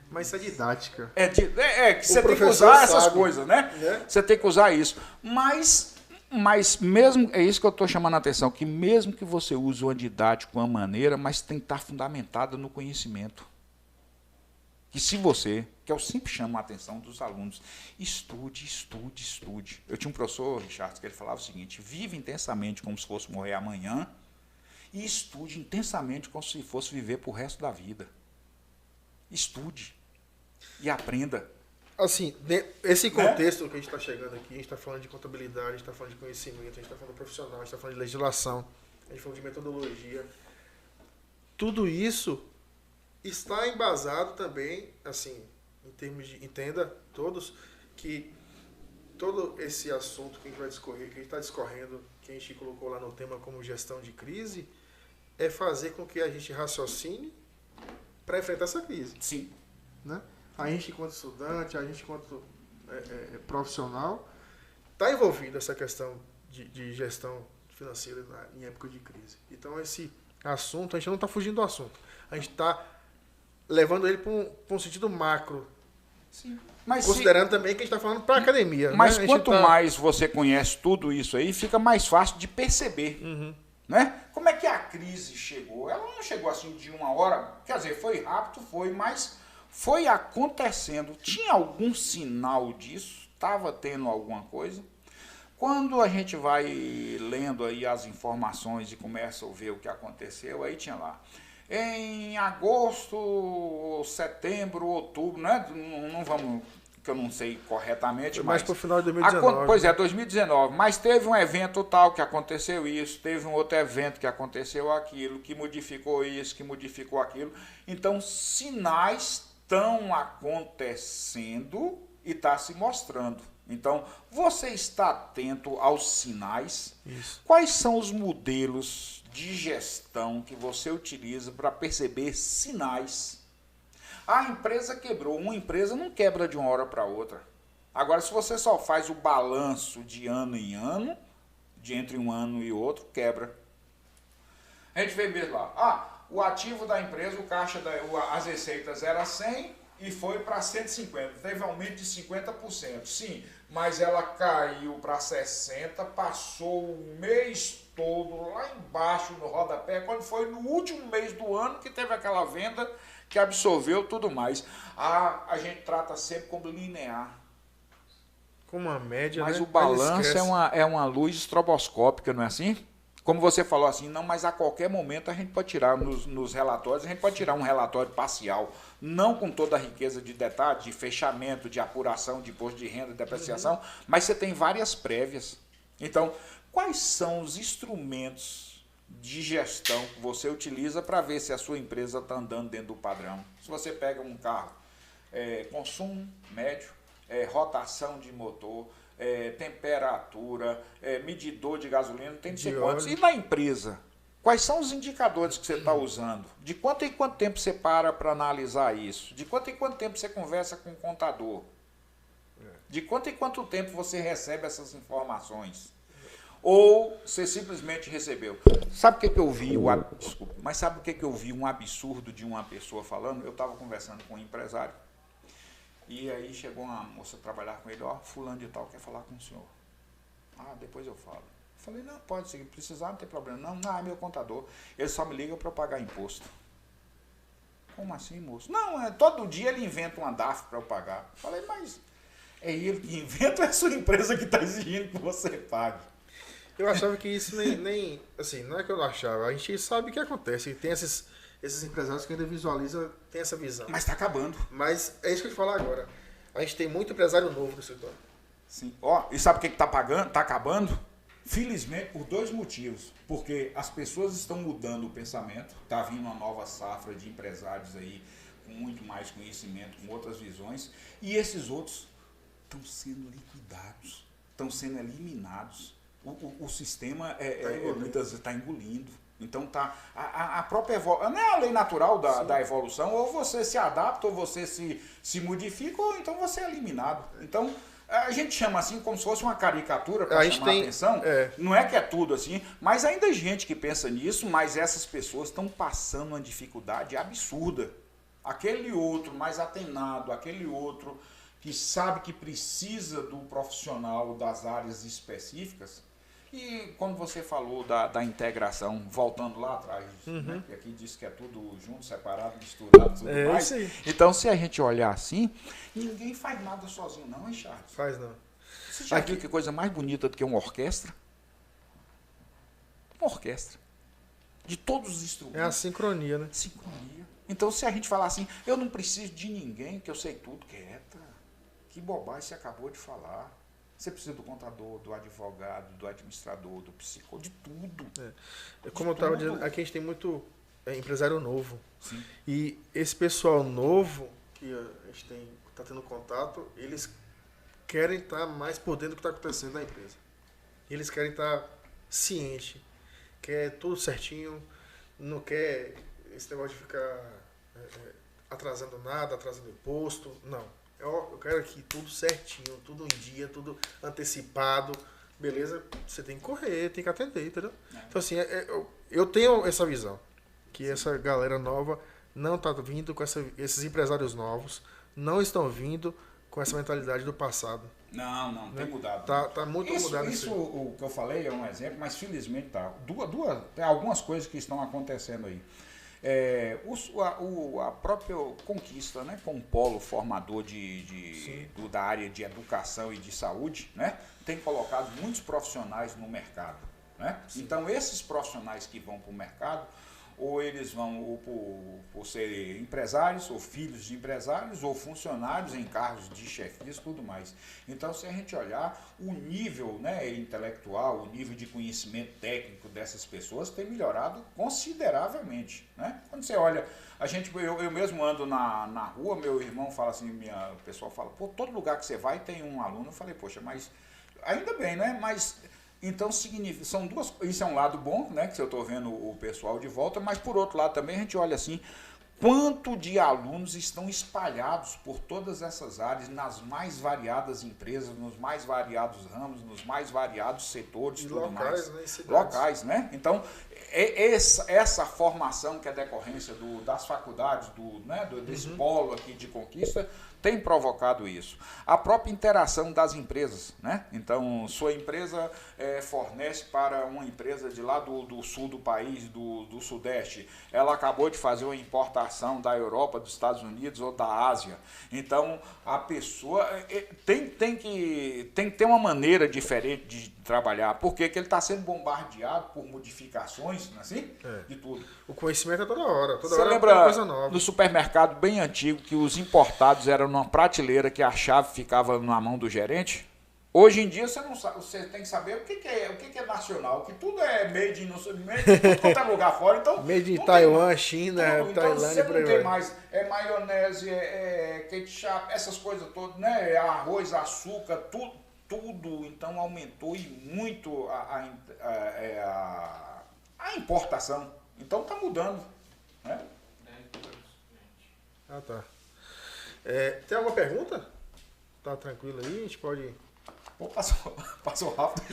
Mas isso é didática. Que você tem que usar essas coisas, né? Você tem que usar isso. Mas mesmo, é isso que eu estou chamando a atenção, que mesmo que você use uma didática, uma maneira, mas tem que estar fundamentada no conhecimento. Que se você, que eu sempre chamo a atenção dos alunos, estude. Eu tinha um professor, Richard, que ele falava o seguinte: vive intensamente como se fosse morrer amanhã e estude intensamente como se fosse viver para o resto da vida. Estude e aprenda. Assim, esse contexto que a gente está chegando aqui, a gente está falando de contabilidade, a gente está falando de conhecimento, a gente está falando de profissional, a gente está falando de legislação, a gente está falando de metodologia. Tudo isso está embasado também, assim, em termos de, entenda todos, que todo esse assunto que a gente vai discorrer, que a gente está discorrendo, que a gente colocou lá no tema como gestão de crise, é fazer com que a gente raciocine para enfrentar essa crise. Sim. Né? A gente, enquanto estudante, a gente, enquanto profissional, está envolvido nessa questão de gestão financeira em época de crise. Então, esse assunto, a gente não está fugindo do assunto. A gente está levando ele para um sentido macro. Sim. Mas considerando também que a gente está falando para a academia. Mas né? quanto mais você conhece tudo isso aí, fica mais fácil de perceber. Né? Como é que a crise chegou? Ela não chegou assim de uma hora, quer dizer, foi rápido, mas foi acontecendo. Tinha algum sinal disso? Estava tendo alguma coisa? Quando a gente vai lendo aí as informações e começa a ver o que aconteceu, aí tinha lá. Em agosto, setembro, outubro, né? Não vamos, que eu não sei corretamente, mas para o final de 2019. Pois é, 2019. Mas teve um evento tal que aconteceu isso, teve um outro evento que aconteceu aquilo, que modificou isso, que modificou aquilo. Então, sinais estão acontecendo e está se mostrando. Então, você está atento aos sinais. Isso. Quais são os modelos de gestão que você utiliza para perceber sinais? A empresa quebrou. Uma empresa não quebra de uma hora para outra. Agora, se você só faz o balanço de ano em ano, de entre um ano e outro, quebra. A gente vê mesmo lá. O ativo da empresa, o caixa, as receitas era 100 e foi para 150. Teve aumento de 50%. Sim, mas ela caiu para 60%, passou o mês todo lá embaixo no rodapé, quando foi no último mês do ano que teve aquela venda que absorveu tudo mais. A gente trata sempre como linear. Como uma média, mas né? O balanço é uma luz estroboscópica, não é assim? Como você falou assim, não, mas a qualquer momento a gente pode tirar nos relatórios, a gente pode tirar um relatório parcial, não com toda a riqueza de detalhes, de fechamento, de apuração, de imposto de renda, de depreciação, mas você tem várias prévias. Então, quais são os instrumentos de gestão que você utiliza para ver se a sua empresa está andando dentro do padrão? Se você pega um carro, consumo médio, rotação de motor, temperatura, medidor de gasolina, não tem não sei quantos. E na empresa, quais são os indicadores que você está usando? De quanto em quanto tempo você para analisar isso? De quanto em quanto tempo você conversa com o contador? De quanto em quanto tempo você recebe essas informações? Ou você simplesmente recebeu? Sabe o que eu vi? Desculpa, mas sabe o que eu vi? Um absurdo de uma pessoa falando? Eu estava conversando com um empresário. E aí chegou uma moça trabalhar com ele, fulano de tal quer falar com o senhor. Depois eu falo. Eu falei, não, pode seguir, precisar, não tem problema. Não, é meu contador. Ele só me liga para eu pagar imposto. Como assim, moço? Não, todo dia ele inventa uma DAF para eu pagar. Eu falei, mas é ele que inventa ou é a sua empresa que está exigindo que você pague? Eu achava que isso nem assim, não é que eu não achava, a gente sabe o que acontece, tem esses empresários que ainda visualizam, tem essa visão. Mas está acabando. Mas é isso que eu te falar agora. A gente tem muito empresário novo no setor. Sim. E sabe o que está pagando? Está acabando? Felizmente por dois motivos. Porque as pessoas estão mudando o pensamento, está vindo uma nova safra de empresários aí com muito mais conhecimento, com outras visões, e esses outros estão sendo liquidados, estão sendo eliminados. O sistema muitas vezes está engolindo. Então a própria evolução, não é a lei natural da evolução, ou você se adapta, ou você se modifica, ou então você é eliminado. Então a gente chama assim como se fosse uma caricatura para chamar a atenção. Não é que é tudo assim, mas ainda tem gente que pensa nisso, mas essas pessoas estão passando uma dificuldade absurda. Aquele outro mais atenado, aquele outro que sabe que precisa do profissional das áreas específicas. E quando você falou da integração, voltando lá atrás, né, que aqui diz que é tudo junto, separado, misturado, tudo mais. Isso aí. Então, se a gente olhar assim, ninguém faz nada sozinho não, hein, Charles? Faz não. Você já viu que coisa mais bonita do que uma orquestra? Uma orquestra. De todos os instrumentos. É a sincronia, né? Sincronia. Então, se a gente falar assim, eu não preciso de ninguém, que eu sei tudo, quieta. Que bobagem você acabou de falar. Você precisa do contador, do advogado, do administrador, do psicólogo, de tudo. Como eu estava dizendo, aqui a gente tem muito empresário novo. Sim. E esse pessoal novo que a gente está tendo contato, eles querem estar mais por dentro do que está acontecendo na empresa. Eles querem estar cientes, quer tudo certinho, não quer esse negócio de ficar atrasando nada, atrasando imposto, não. Eu quero aqui tudo certinho, tudo em dia, tudo antecipado, beleza? Você tem que correr, tem que atender, entendeu? Então assim, eu tenho essa visão, que essa galera nova não está vindo com esses empresários novos, não estão vindo com essa mentalidade do passado. Não, tem mudado. Tá muito mudado isso. O que eu falei é um exemplo, mas felizmente tá. Tem algumas coisas que estão acontecendo aí. A própria Conquista, né, com um polo formador da área de educação e de saúde, né, tem colocado muitos profissionais no mercado. Né? Então, esses profissionais que vão para o mercado, ou eles vão por ser empresários, ou filhos de empresários, ou funcionários em cargos de chefias e tudo mais. Então, se a gente olhar, o nível, né, intelectual, o nível de conhecimento técnico dessas pessoas tem melhorado consideravelmente. Né? Quando você olha, eu mesmo ando na rua, meu irmão fala assim, o pessoal fala, pô, todo lugar que você vai tem um aluno. Eu falei, poxa, mas ainda bem, né? Mas então significa, são duas, isso é um lado bom, né, que eu estou vendo o pessoal de volta, mas por outro lado também a gente olha assim, quanto de alunos estão espalhados por todas essas áreas, nas mais variadas empresas, nos mais variados ramos, nos mais variados setores, e tudo locais, mais. Né, locais, né? Então, essa formação que é decorrência das faculdades, desse polo aqui de Conquista, tem provocado isso. A própria interação das empresas, né? Então, sua empresa fornece para uma empresa de lá do sul do país, do sudeste. Ela acabou de fazer uma importação da Europa, dos Estados Unidos ou da Ásia. Então, a pessoa tem que ter uma maneira diferente de trabalhar, porque ele está sendo bombardeado por modificações, não é assim? De tudo. O conhecimento é toda hora Você lembra é uma coisa nova. no supermercado bem antigo que os importados eram numa prateleira que a chave ficava na mão do gerente? Hoje em dia você não sabe, você tem que saber o que é nacional, que tudo é made in tudo quanto é lugar fora, então made in Taiwan, China, Tailândia, então você não tem mais maionese, ketchup, essas coisas todas, né? Arroz, açúcar, tudo, então aumentou e muito a importação. Então está mudando, né? Tá. Tem alguma pergunta? Tá tranquilo aí? A gente pode... Pô, passou rápido.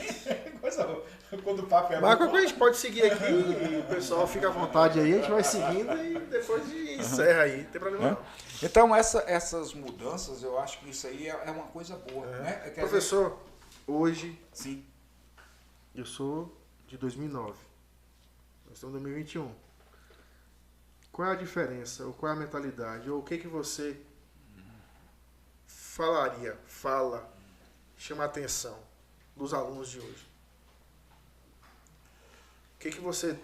Quando o papo é Mas a gente pode seguir aqui e o pessoal fica à vontade aí, a gente vai seguindo e depois encerra aí, não tem problema não. Então essas mudanças, eu acho que isso aí é uma coisa boa. Né? Professor, hoje, sim, eu sou de 2009, nós estamos em 2021. Qual é a diferença, ou qual é a mentalidade, ou o que você fala, chama a atenção dos alunos de hoje? O que você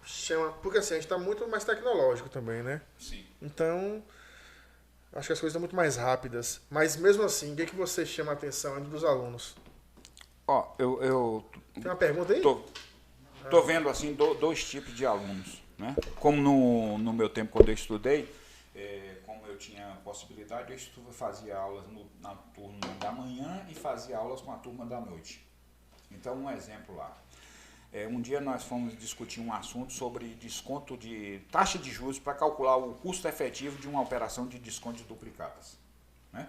chama... Porque assim, a gente está muito mais tecnológico também, né? Sim. Então, acho que as coisas estão muito mais rápidas. Mas mesmo assim, o que você chama a atenção ainda dos alunos? Eu tem uma pergunta aí? Tô vendo assim dois tipos de alunos, né? Como no meu tempo, quando eu estudei, como eu tinha possibilidade, eu fazia aulas na turma da manhã e fazia aulas com a turma da noite. Então, um exemplo lá. Um dia nós fomos discutir um assunto sobre desconto de taxa de juros para calcular o custo efetivo de uma operação de desconto de duplicadas. Né?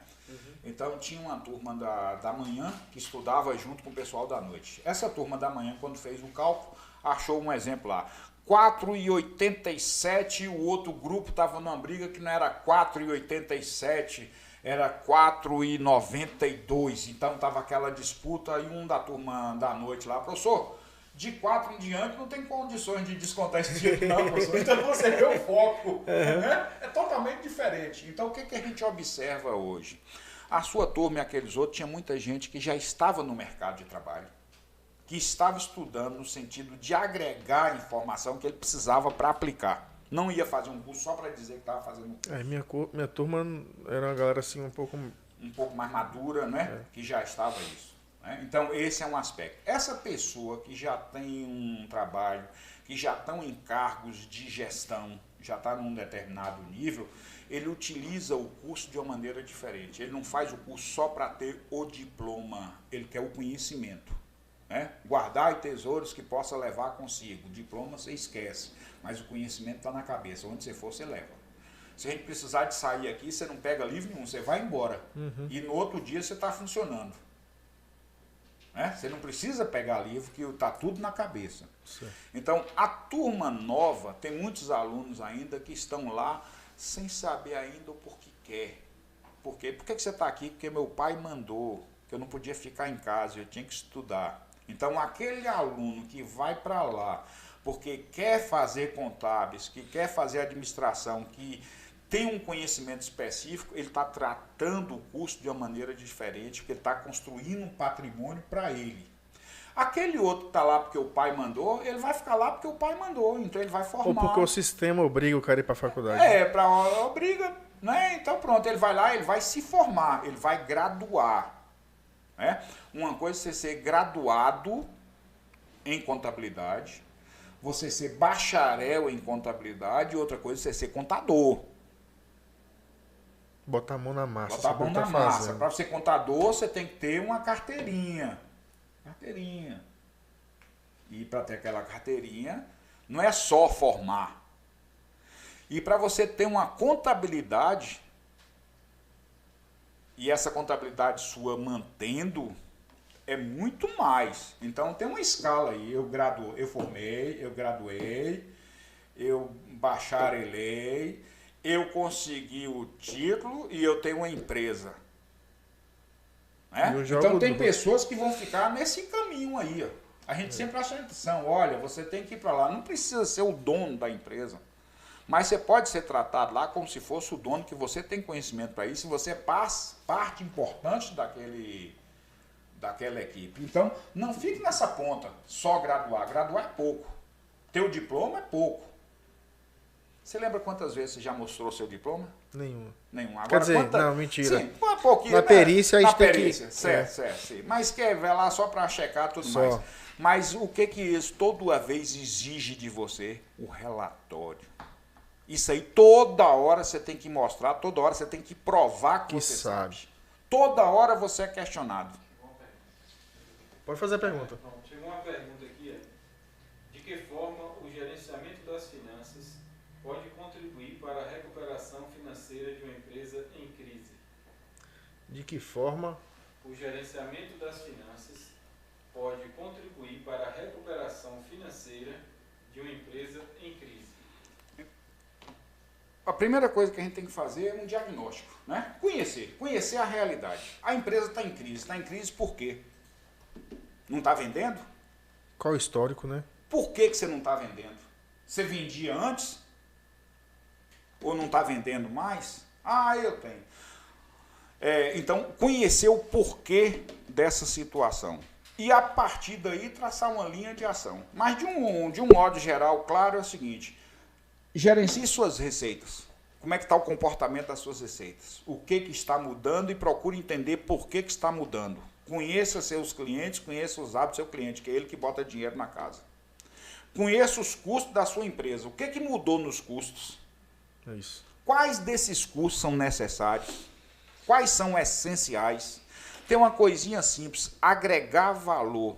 Então tinha uma turma da manhã que estudava junto com o pessoal da noite. Essa turma da manhã, quando fez o cálculo, achou um exemplo lá. 4,87, o outro grupo estava numa briga que não era 4,87, era 4,92. Então estava aquela disputa e um da turma da noite lá, professor, de 4 em diante não tem condições de descontar esse dinheiro não, professor. Então você vê o foco, né? É totalmente diferente. Então o que a gente observa hoje? A sua turma e aqueles outros, tinha muita gente que já estava no mercado de trabalho, que estava estudando no sentido de agregar a informação que ele precisava para aplicar. Não ia fazer um curso só para dizer que estava fazendo um curso. Minha turma era uma galera assim um pouco mais madura, né? Que já estava isso. Né? Então esse é um aspecto. Essa pessoa que já tem um trabalho, que já estão em cargos de gestão, já está num determinado nível, ele utiliza o curso de uma maneira diferente. Ele não faz o curso só para ter o diploma, ele quer o conhecimento. Né? Guardar tesouros que possa levar consigo. O diploma você esquece, mas o conhecimento está na cabeça. Onde você for, você leva. Se a gente precisar de sair aqui, você não pega livro nenhum, você vai embora. E no outro dia você está funcionando. Né? Você não precisa pegar livro, que está tudo na cabeça. Certo. Então, a turma nova, tem muitos alunos ainda que estão lá sem saber ainda o porquê quer. Por quê? Por que você está aqui? Porque meu pai mandou, que eu não podia ficar em casa, eu tinha que estudar. Então, aquele aluno que vai para lá porque quer fazer contábeis, que quer fazer administração, que tem um conhecimento específico, ele está tratando o curso de uma maneira diferente, porque ele está construindo um patrimônio para ele. Aquele outro que está lá porque o pai mandou, ele vai ficar lá porque o pai mandou, então ele vai formar. Ou porque o sistema obriga o cara a ir para a faculdade. Obriga, né? Então pronto, ele vai lá, ele vai se formar, ele vai graduar. Né? Uma coisa é você ser graduado em contabilidade, você ser bacharel em contabilidade, e outra coisa é você ser contador. Botar a mão na massa. Botar a mão na massa. Para ser contador, você tem que ter uma carteirinha. E para ter aquela carteirinha, não é só formar. E para você ter uma contabilidade, e essa contabilidade sua mantendo, é muito mais. Então tem uma escala aí. Eu formei, eu graduei, eu bacharelei, eu consegui o título e eu tenho uma empresa. Né? Então tem pessoas que vão ficar nesse caminho aí. Ó. A gente sempre acha atenção, olha, você tem que ir para lá. Não precisa ser o dono da empresa, mas você pode ser tratado lá como se fosse o dono, que você tem conhecimento para isso, e você é parte importante daquela equipe. Então, não fique nessa ponta, só graduar. Graduar é pouco. Ter o diploma é pouco. Você lembra quantas vezes você já mostrou seu diploma? Nenhuma. Agora, quer dizer, não, mentira. Sim, um pouquinho. Na perícia, a gente tem que... Certo. Sim. Mas quer ver lá só para checar tudo mais. Mas o que isso toda vez exige de você? O relatório. Isso aí toda hora você tem que mostrar, toda hora você tem que provar que você sabe. Toda hora você é questionado. Pode fazer a pergunta. Chegou uma pergunta aqui. De que forma o gerenciamento das finanças pode contribuir para a recuperação financeira de uma empresa em crise? De que forma o gerenciamento das finanças pode contribuir para a recuperação financeira de uma empresa em crise? A primeira coisa que a gente tem que fazer é um diagnóstico, né? Conhecer a realidade. A empresa está em crise. Está em crise por quê? Não está vendendo? Qual o histórico, né? Por que você não está vendendo? Você vendia antes? Ou não está vendendo mais? Eu tenho. Então, conhecer o porquê dessa situação. E a partir daí traçar uma linha de ação. Mas de um modo geral, claro, é o seguinte: gerencie suas receitas. Como é que está o comportamento das suas receitas? O que está mudando, e procure entender por que está mudando. Conheça seus clientes, conheça os hábitos do seu cliente, que é ele que bota dinheiro na casa. Conheça os custos da sua empresa. O que mudou nos custos? É isso. Quais desses custos são necessários? Quais são essenciais? Tem uma coisinha simples: agregar valor.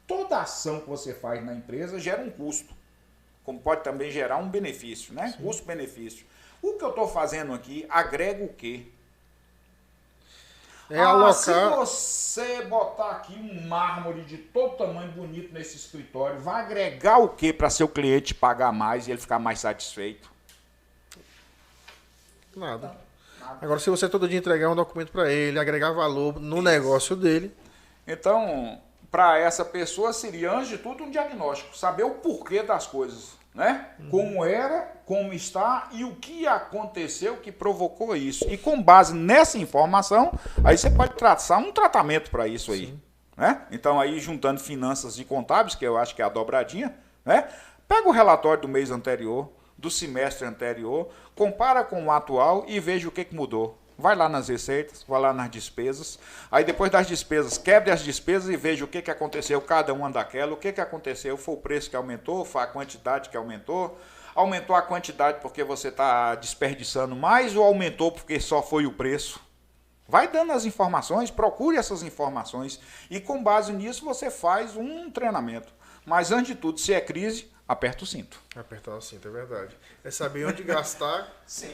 Toda ação que você faz na empresa gera um custo, como pode também gerar um benefício, né? Custo-benefício. O que eu estou fazendo aqui agrega o quê? Alocar... Se você botar aqui um mármore de todo tamanho bonito nesse escritório, vai agregar o quê para seu cliente pagar mais e ele ficar mais satisfeito? Nada. Agora, se você todo dia entregar um documento para ele, agregar valor no negócio dele... Então, para essa pessoa seria, antes de tudo, um diagnóstico. Saber o porquê das coisas, né? Como era, como está e o que aconteceu que provocou isso. E com base nessa informação, aí você pode traçar um tratamento para isso aí. Né? Então, aí juntando finanças e contábeis, que eu acho que é a dobradinha, né? Pega o relatório do mês anterior, do semestre anterior, compara com o atual e veja o que mudou. Vai lá nas receitas, vai lá nas despesas. Aí depois das despesas, quebre as despesas e veja o que aconteceu cada uma daquela. O que aconteceu? Foi o preço que aumentou? Foi a quantidade que aumentou? Aumentou a quantidade porque você está desperdiçando mais ou aumentou porque só foi o preço? Vai dando as informações, procure essas informações e com base nisso você faz um treinamento. Mas antes de tudo, se é crise, aperta o cinto. Apertar o cinto, é verdade. É saber onde gastar. Sim.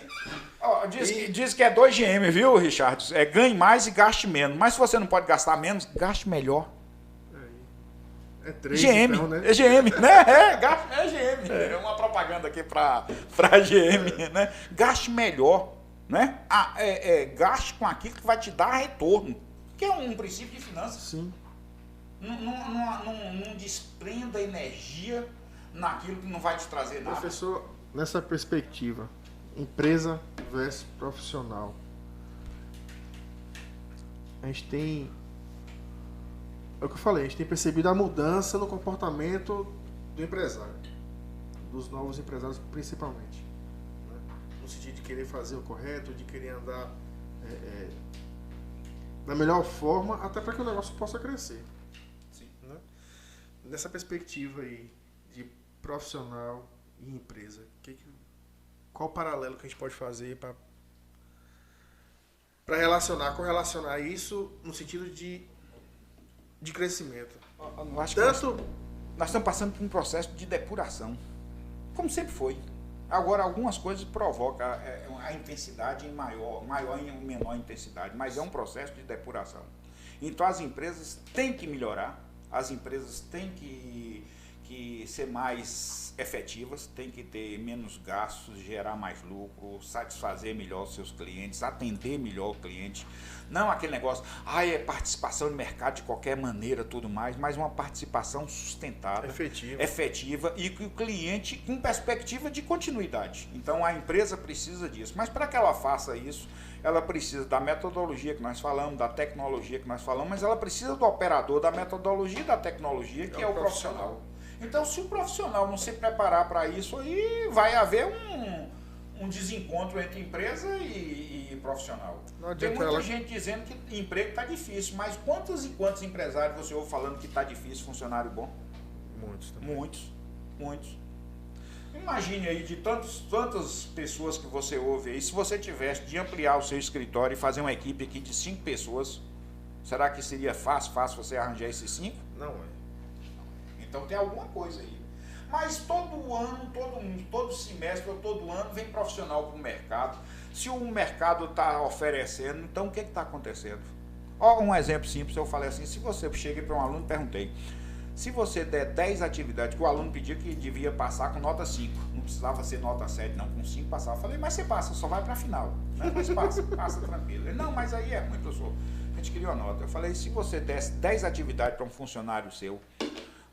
Ó, diz que é 2GM, viu, Richard? É ganhe mais e gaste menos. Mas se você não pode gastar menos, gaste melhor. É 3, GM, então, né? é GM, né? É GM. É uma propaganda aqui para GM, né? Gaste melhor, né? Gaste com aquilo que vai te dar retorno, que é um princípio de finanças. Sim. Não desprenda energia naquilo que não vai te trazer nada. Professor, nessa perspectiva, empresa versus profissional, a gente tem, é o que eu falei, a gente tem percebido a mudança no comportamento do empresário, dos novos empresários principalmente, né? No sentido de querer fazer o correto, de querer andar da melhor forma, até para que o negócio possa crescer. Sim. Né? Nessa perspectiva aí de profissional e empresa, qual o paralelo que a gente pode fazer para correlacionar isso no sentido de crescimento? Eu acho que nós estamos passando por um processo de depuração, como sempre foi. Agora, algumas coisas provocam a intensidade em maior e menor intensidade, mas é um processo de depuração. Então, as empresas têm que melhorar, as empresas têm que ser mais efetivas, têm que ter menos gastos, gerar mais lucro, satisfazer melhor os seus clientes, atender melhor o cliente. Não aquele negócio, é participação de mercado de qualquer maneira, tudo mais, mas uma participação sustentada, efetiva e que o cliente com perspectiva de continuidade. Então a empresa precisa disso, mas para que ela faça isso, ela precisa da metodologia que nós falamos, da tecnologia que nós falamos, mas ela precisa do operador da metodologia e da tecnologia, que é o profissional. Então, se o profissional não se preparar para isso, aí vai haver um desencontro entre empresa e profissional. Tem muita gente dizendo que emprego está difícil, mas quantos e quantos empresários você ouve falando que está difícil funcionário bom? Muitos também. Muitos. Imagine aí de tantas pessoas que você ouve aí, se você tivesse de ampliar o seu escritório e fazer uma equipe aqui de 5 pessoas, será que seria fácil você arranjar esses 5? Não é. Então tem alguma coisa aí. Mas todo ano, todo semestre ou todo ano vem profissional para o mercado. Se o mercado está oferecendo, então o que está acontecendo? Ó, um exemplo simples, eu falei assim, se você cheguei para um aluno e perguntei, se você der 10 atividades, que o aluno pediu que devia passar com nota 5, não precisava ser nota 7, não, com 5 passava. Eu falei, mas você passa, só vai para a final, né? Mas passa tranquilo. Ele, não, mas aí é muito, professor. A gente queria uma nota. Eu falei, se você desse 10 atividades para um funcionário seu,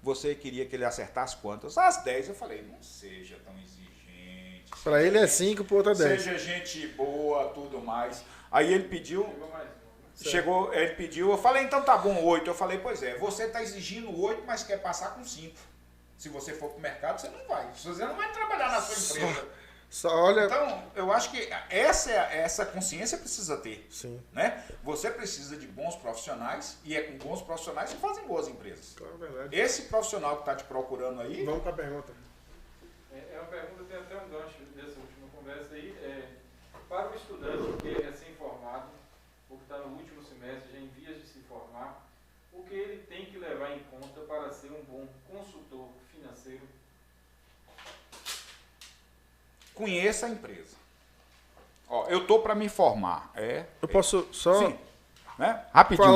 você queria que ele acertasse quantas? As 10. Eu falei, não seja tão exigente. Para ele é 5, para o outro é 10. Seja gente boa, tudo mais. Aí ele pediu, ele pediu, eu falei, então tá bom, 8. Eu falei, pois é, você está exigindo 8, mas quer passar com 5. Se você for para o mercado, você não vai. Você não vai trabalhar na sua empresa. Então, eu acho que essa consciência precisa ter. Sim. Né? Você precisa de bons profissionais e é com bons profissionais que fazem boas empresas. Claro, verdade. Esse profissional que está te procurando aí... Vamos para a pergunta. É uma pergunta, tem até um gancho dessa última conversa aí. Para o estudante que é recém-formado, ou que está no último semestre, já em vias de se formar, o que ele tem que levar em conta para ser um bom consultor financeiro? Conheça a empresa. Ó, eu tô para me formar. Eu posso só... Sim. Né? Rapidinho.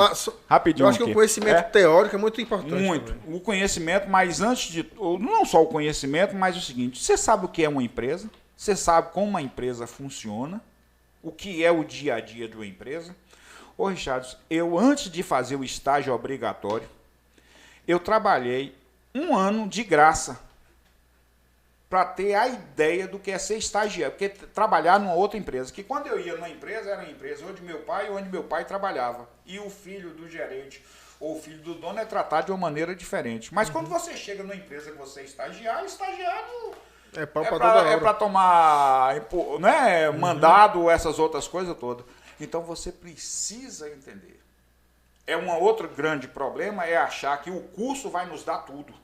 Eu acho que o conhecimento teórico é muito importante. Muito. Também. O conhecimento, mas antes de... Não só o conhecimento, mas o seguinte. Você sabe o que é uma empresa? Você sabe como uma empresa funciona? O que é o dia a dia de uma empresa? Ô, Richard, eu antes de fazer o estágio obrigatório, eu trabalhei 1 ano de graça para ter a ideia do que é ser estagiário, porque trabalhar numa outra empresa, que quando eu ia numa empresa, era uma empresa onde meu pai trabalhava, e o filho do gerente ou o filho do dono é tratado de uma maneira diferente. Mas quando você chega numa empresa que você é estagiário é para tomar, né, mandado, essas outras coisas todas. Então você precisa entender. Um outro grande problema é achar que o curso vai nos dar tudo.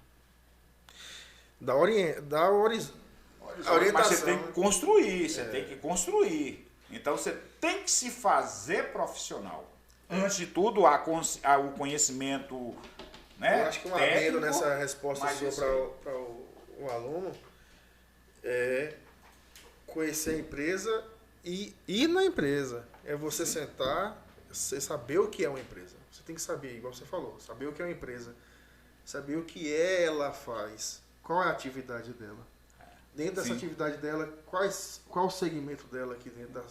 orientação, mas você tem que construir, você tem que construir. Então você tem que se fazer profissional. Antes de tudo, o conhecimento, né, eu acho que um adendo nessa resposta sua para o aluno é conhecer a empresa e ir na empresa. É você sentar, você saber o que é uma empresa. Você tem que saber, igual você falou, saber o que é uma empresa. Saber o que ela faz. Qual é a atividade dela. Dentro dessa atividade dela, qual o segmento dela aqui dentro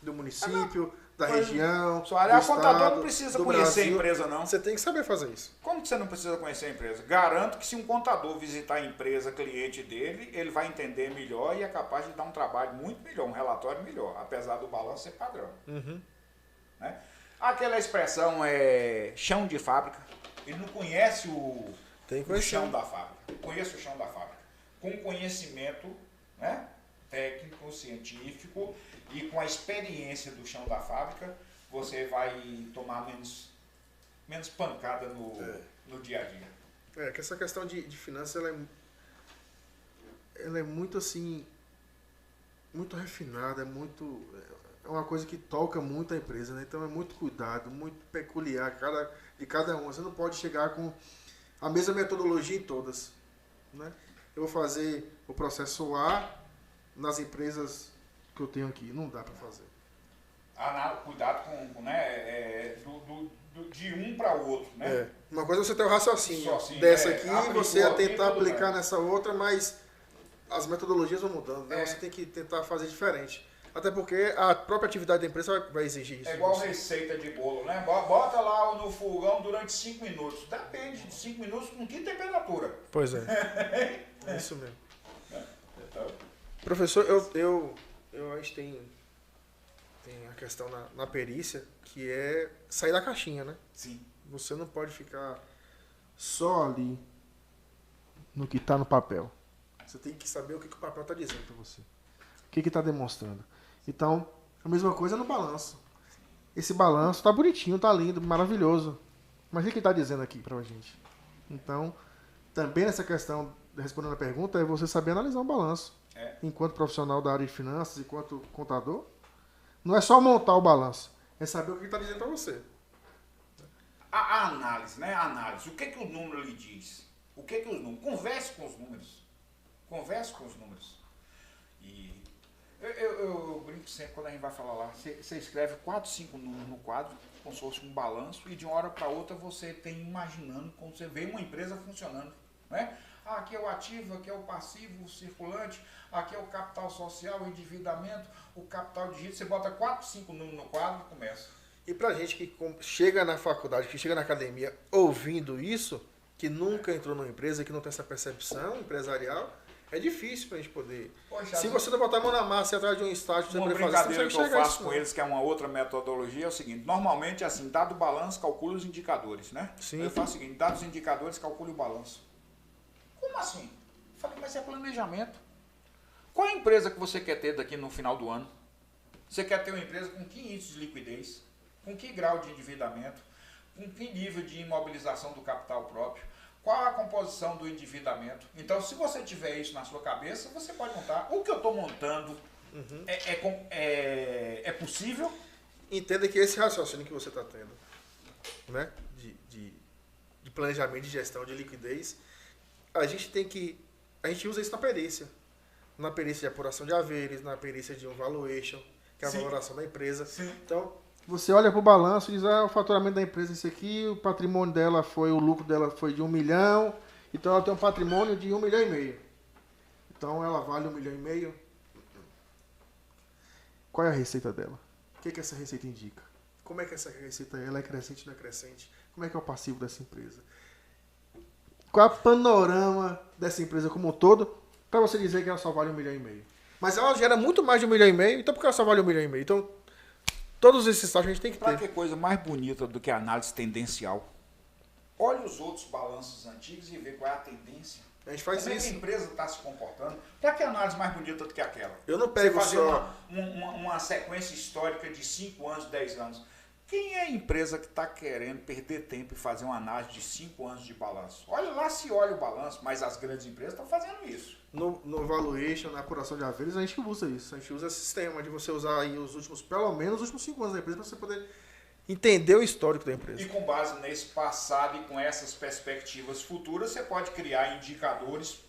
do município, da região, do o contador estado, não precisa do conhecer Brasil. a empresa, não. Você tem que saber fazer isso. Como que você não precisa conhecer a empresa? Garanto que se um contador visitar a empresa cliente dele, ele vai entender melhor e é capaz de dar um trabalho muito melhor, um relatório melhor, apesar do balanço ser padrão. Né? Aquela expressão é chão de fábrica. Ele não conhece o chão da fábrica. Conhece o chão da fábrica. Com conhecimento, né, técnico, científico e com a experiência do chão da fábrica, você vai tomar menos pancada no dia a dia. Que essa questão de finanças, ela é muito assim, muito refinada, é uma coisa que toca muito a empresa, né? Então é muito cuidado, muito peculiar de cada um. Você não pode chegar com a mesma metodologia em todas, né? Eu vou fazer o processo A nas empresas que eu tenho aqui. Não dá para fazer. Cuidado com né, de um para o outro, né? Uma coisa é você ter o raciocínio dessa aqui, você ia tentar aplicar nessa outra, mas as metodologias vão mudando, né? Você tem que tentar fazer diferente. Até porque a própria atividade da empresa vai exigir isso. É igual receita de bolo, né? Bota lá no fogão durante 5 minutos. Depende de 5 minutos com que temperatura. Pois é. É isso mesmo. Professor, eu acho que tem a questão na perícia, que é sair da caixinha, né? Sim. Você não pode ficar só ali no que está no papel. Você tem que saber o que o papel está dizendo para você. O que está demonstrando. Então, a mesma coisa no balanço. Esse balanço está bonitinho, está lindo, maravilhoso. Mas o que ele está dizendo aqui para a gente? Então, também nessa questão, respondendo a pergunta, é você saber analisar um balanço. Enquanto profissional da área de finanças, enquanto contador, não é só montar o balanço, é saber o que está dizendo para você. A análise, né? A análise. O que o número lhe diz? O que os números? Converse com os números. Converse com os números. E eu brinco sempre quando a gente vai falar lá. Você escreve 4, 5 números no quadro, como se fosse um balanço, e de uma hora para outra você tem imaginando como você vê uma empresa funcionando. Né? Aqui é o ativo, aqui é o passivo, o circulante, aqui é o capital social, o endividamento, o capital de giro. Você bota 4, 5 números no quadro e começa. E pra gente que chega na faculdade, que chega na academia ouvindo isso, que nunca entrou numa empresa, que não tem essa percepção empresarial, é difícil pra gente poder... Poxa, se você não botar a mão na massa e atrás de um estágio, você uma poder brincadeira fazer, que eu faço com eles, que é uma outra metodologia, é o seguinte: normalmente, assim, dado o balanço, calcule os indicadores, né? Sim. Eu faço o seguinte: dados os indicadores, calcule o balanço. Como assim? Eu falei, mas é planejamento. Qual a empresa que você quer ter daqui no final do ano? Você quer ter uma empresa com que índice de liquidez? Com que grau de endividamento? Com que nível de imobilização do capital próprio? Qual a composição do endividamento? Então, se você tiver isso na sua cabeça, você pode montar. O que eu estou montando é possível? Entenda que esse raciocínio que você está tendo, né, de planejamento, de gestão, de liquidez, a gente usa isso na perícia. Na perícia de apuração de haveres, na perícia de um valuation, que é a valoração da empresa. Sim. Então, você olha para o balanço e diz, o faturamento da empresa é esse aqui, o patrimônio dela o lucro dela foi de 1 milhão, então ela tem um patrimônio de 1,5 milhão. Então ela vale 1,5 milhão. Qual é a receita dela? O que essa receita indica? Como é que essa receita ela é crescente ou não é crescente? Como é que é o passivo dessa empresa? Qual é o panorama dessa empresa como um todo para você dizer que ela só vale 1,5 milhão? Mas ela gera muito mais de 1,5 milhão, então por que ela só vale 1,5 milhão? Então, todos esses estágios a gente tem que ter. Para que coisa mais bonita do que a análise tendencial? Olhe os outros balanços antigos e vê qual é a tendência. A gente faz Como isso. é que a empresa está se comportando? Para que análise mais bonita do que aquela? Eu não pego Você fazer só... uma sequência histórica de 5 anos, 10 anos. Quem é a empresa que está querendo perder tempo e fazer uma análise de 5 anos de balanço? Olha lá se olha o balanço, mas as grandes empresas estão fazendo isso. No valuation, na apuração de haveres, a gente usa isso. A gente usa esse sistema de você usar aí pelo menos os últimos 5 anos da empresa para você poder entender o histórico da empresa. E com base nesse passado e com essas perspectivas futuras, você pode criar indicadores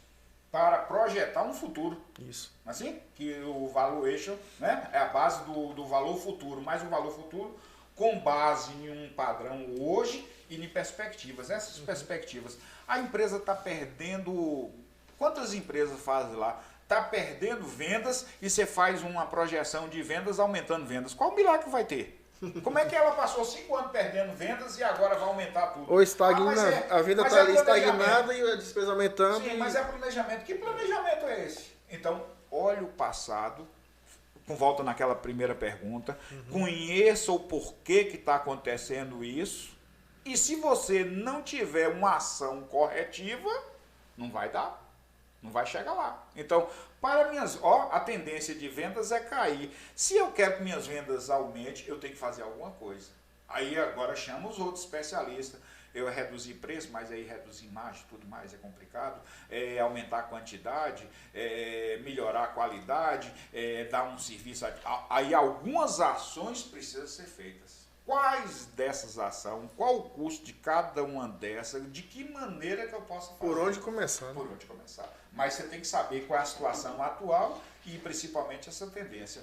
para projetar um futuro. Isso. Assim, que o valuation, né, é a base do valor futuro, mas o valor futuro com base em um padrão hoje e em perspectivas. Essas perspectivas. A empresa está perdendo... Quantas empresas fazem lá? Está perdendo vendas e você faz uma projeção de vendas aumentando vendas. Qual milagre vai ter? Como é que ela passou 5 anos perdendo vendas e agora vai aumentar tudo? Ou estagna, a venda está ali estagnada e a despesa aumentando. Sim, mas é planejamento. Que planejamento é esse? Então, olha o passado, com volta naquela primeira pergunta, conheça o porquê que está acontecendo isso, e se você não tiver uma ação corretiva, não vai dar. Não vai chegar lá. Então, para minhas, a tendência de vendas é cair. Se eu quero que minhas vendas aumentem, eu tenho que fazer alguma coisa. Aí agora chama os outros especialistas. Eu reduzir preço, mas aí reduzir margem, tudo mais é complicado. Aumentar a quantidade, melhorar a qualidade, dar um serviço. Aí algumas ações precisam ser feitas. Quais dessas ações, qual o custo de cada uma dessas, de que maneira que eu posso fazer? Por onde começar. Por onde começar. Mas você tem que saber qual é a situação atual e principalmente essa tendência.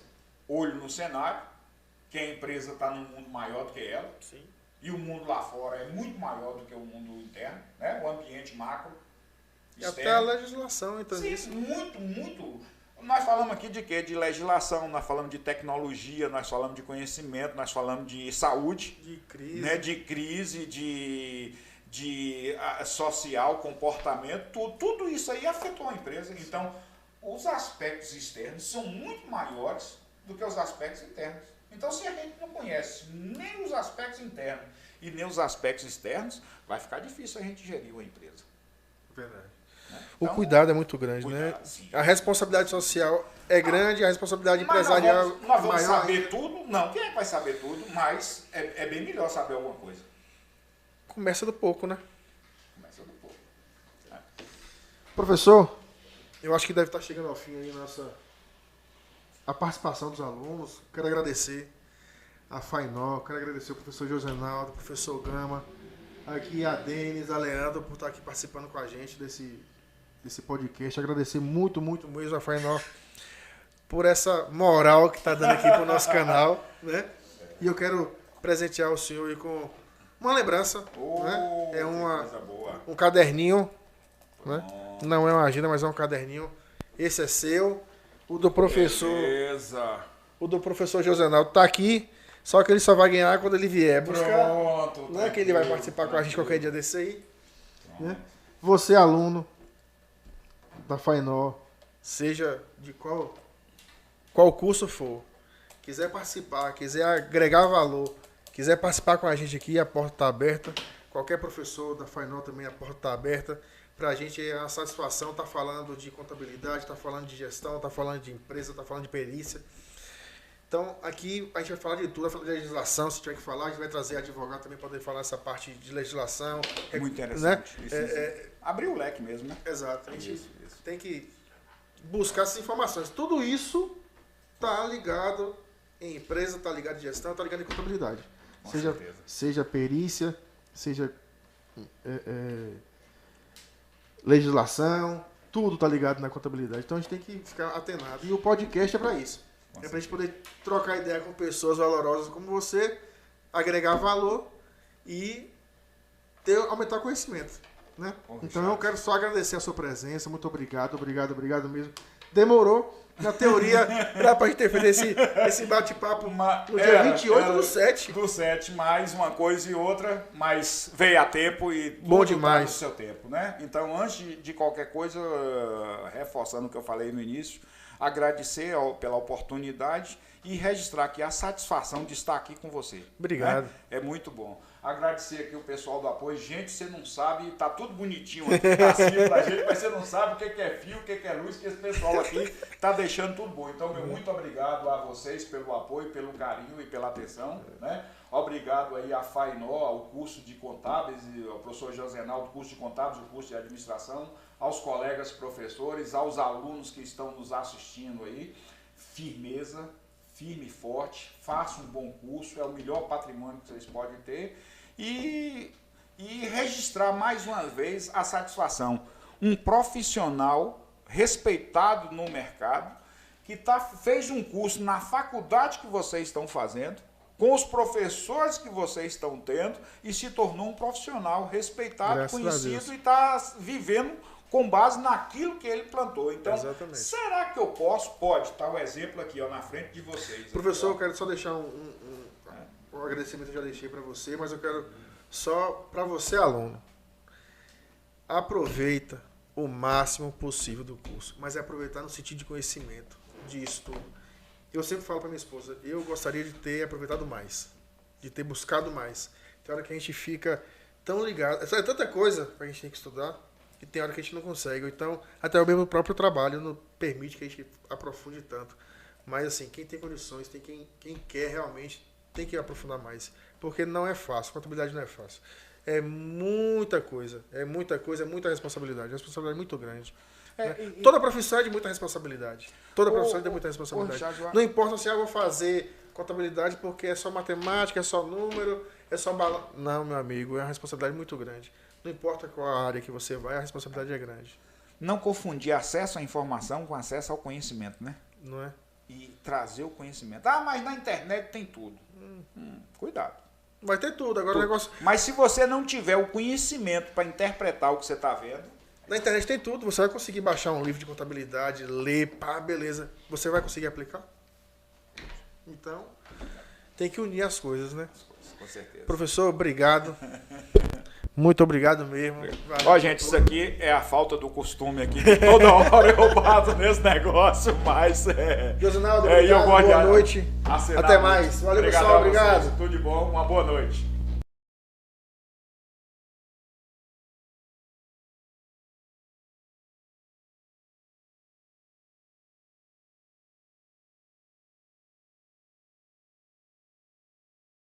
Olho no cenário, que a empresa está num mundo maior do que ela. Sim. E o mundo lá fora é muito maior do que o mundo interno, né? O ambiente macro, externo. E até a legislação, então. Sim, isso. Muito. Nós falamos aqui de quê? De legislação, nós falamos de tecnologia, nós falamos de conhecimento, nós falamos de saúde. De crise. Né? De crise, de social, comportamento, tudo isso aí afetou a empresa. Então, os aspectos externos são muito maiores do que os aspectos internos. Então, se a gente não conhece nem os aspectos internos e nem os aspectos externos, vai ficar difícil a gente gerir uma empresa. Verdade. Então, o cuidado é muito grande, né? Sim. A responsabilidade social é grande, a responsabilidade empresarial nós vamos maior. saber tudo? Não, quem é que vai saber tudo? Mas é bem melhor saber alguma coisa. Começa do pouco, né? Começa do pouco. Professor, eu acho que deve estar chegando ao fim aí a participação dos alunos. Quero agradecer a Fainó, quero agradecer ao professor Josenaldo, ao professor Gama, aqui a Denis, a Leandro, por estar aqui participando com a gente desse podcast. Agradecer muito mesmo a Fainó por essa moral que está dando aqui para o nosso canal, né? E eu quero presentear o senhor aí com uma lembrança, né? É um caderninho, né? Não é uma agenda, mas é um caderninho. Esse é seu. O do professor. Beleza. O do professor Josenaldo está aqui. Só que ele só vai ganhar quando ele vier buscar. Pronto. Não é que ele vai participar com a gente qualquer dia desse aí. Né? Você, aluno da Fainó, seja de qual curso for, quiser participar, quiser agregar valor, quiser participar com a gente aqui, a porta está aberta. Qualquer professor da Fainó também, a porta está aberta. Para a gente é uma satisfação estar falando de contabilidade, estar falando de gestão, estar falando de empresa, estar falando de perícia. Então, aqui a gente vai falar de tudo, vai falar de legislação, se tiver que falar, a gente vai trazer advogado também para poder falar essa parte de legislação. Muito interessante. Né? Isso. Abrir o leque mesmo, né? Exato. A gente tem que buscar essas informações. Tudo isso está ligado em empresa, está ligado em gestão, está ligado em contabilidade. Seja perícia, seja legislação, tudo está ligado na contabilidade. Então, a gente tem que ficar atenado. E o podcast é para isso. É para a gente poder trocar ideia com pessoas valorosas como você, agregar valor e aumentar o conhecimento. Né? Então eu quero só agradecer a sua presença. Muito obrigado mesmo. Demorou. Na teoria, era para a gente ter feito esse bate-papo no dia 28 do 7. Do 7, mais uma coisa e outra, mas veio a tempo e bom demais. Tá no seu tempo, né? Então, antes de qualquer coisa, reforçando o que eu falei no início, agradecer pela oportunidade e registrar aqui a satisfação de estar aqui com você. Obrigado. Né? É muito bom. Agradecer aqui o pessoal do apoio. Gente, você não sabe, tá tudo bonitinho aqui pra cima da gente, mas você não sabe o que é fio, o que é luz, que esse pessoal aqui tá deixando tudo bom. Então, meu muito obrigado a vocês pelo apoio, pelo carinho e pela atenção, né? Obrigado aí a Fainó, ao curso de contábeis, ao professor Josenaldo, curso de contábeis, o curso de administração, aos colegas professores, aos alunos que estão nos assistindo aí. Firmeza, firme e forte, faça um bom curso, é o melhor patrimônio que vocês podem ter. E registrar mais uma vez a satisfação. Um profissional respeitado no mercado, que fez um curso na faculdade que vocês estão fazendo, com os professores que vocês estão tendo, e se tornou um profissional respeitado, Graças conhecido, e está vivendo com base naquilo que ele plantou. Então, exatamente. Será que eu posso? Pode. Está o exemplo aqui, ó, na frente de vocês. Professor, aqui, eu quero só deixar um agradecimento, eu já deixei para você, mas eu quero só para você, aluno. Aproveita o máximo possível do curso, mas é aproveitar no sentido de conhecimento, de estudo. Eu sempre falo para minha esposa, eu gostaria de ter aproveitado mais, de ter buscado mais. Tem hora que a gente fica tão ligado, é tanta coisa que a gente tem que estudar, que tem hora que a gente não consegue. Então, até o mesmo próprio trabalho não permite que a gente aprofunde tanto. Mas, assim, quem tem condições, quem quer realmente, tem que aprofundar mais. Porque não é fácil, contabilidade não é fácil. É muita coisa, é muita responsabilidade. A responsabilidade é muito grande. Toda profissão é de muita responsabilidade. Toda profissão é de muita responsabilidade. Não importa se eu vou fazer contabilidade porque é só matemática, é só número, é só bala. Não, meu amigo, é uma responsabilidade muito grande. Não importa qual a área que você vai, a responsabilidade é grande. Não confundir acesso à informação com acesso ao conhecimento, né? Não é? E trazer o conhecimento. Ah, mas na internet tem tudo. Cuidado. Vai ter tudo. Agora o negócio... Mas se você não tiver o conhecimento para interpretar o que você está vendo... Na internet tem tudo. Você vai conseguir baixar um livro de contabilidade, ler, pá, beleza. Você vai conseguir aplicar? Então, tem que unir as coisas, né? Com certeza. Professor, obrigado. Muito obrigado mesmo. Ó, gente, isso aqui é a falta do costume aqui. Que toda hora eu bato nesse negócio, mas Josenaldo, obrigado, boa noite. Até mais. Valeu, pessoal. Obrigado. Tudo de bom. Uma boa noite.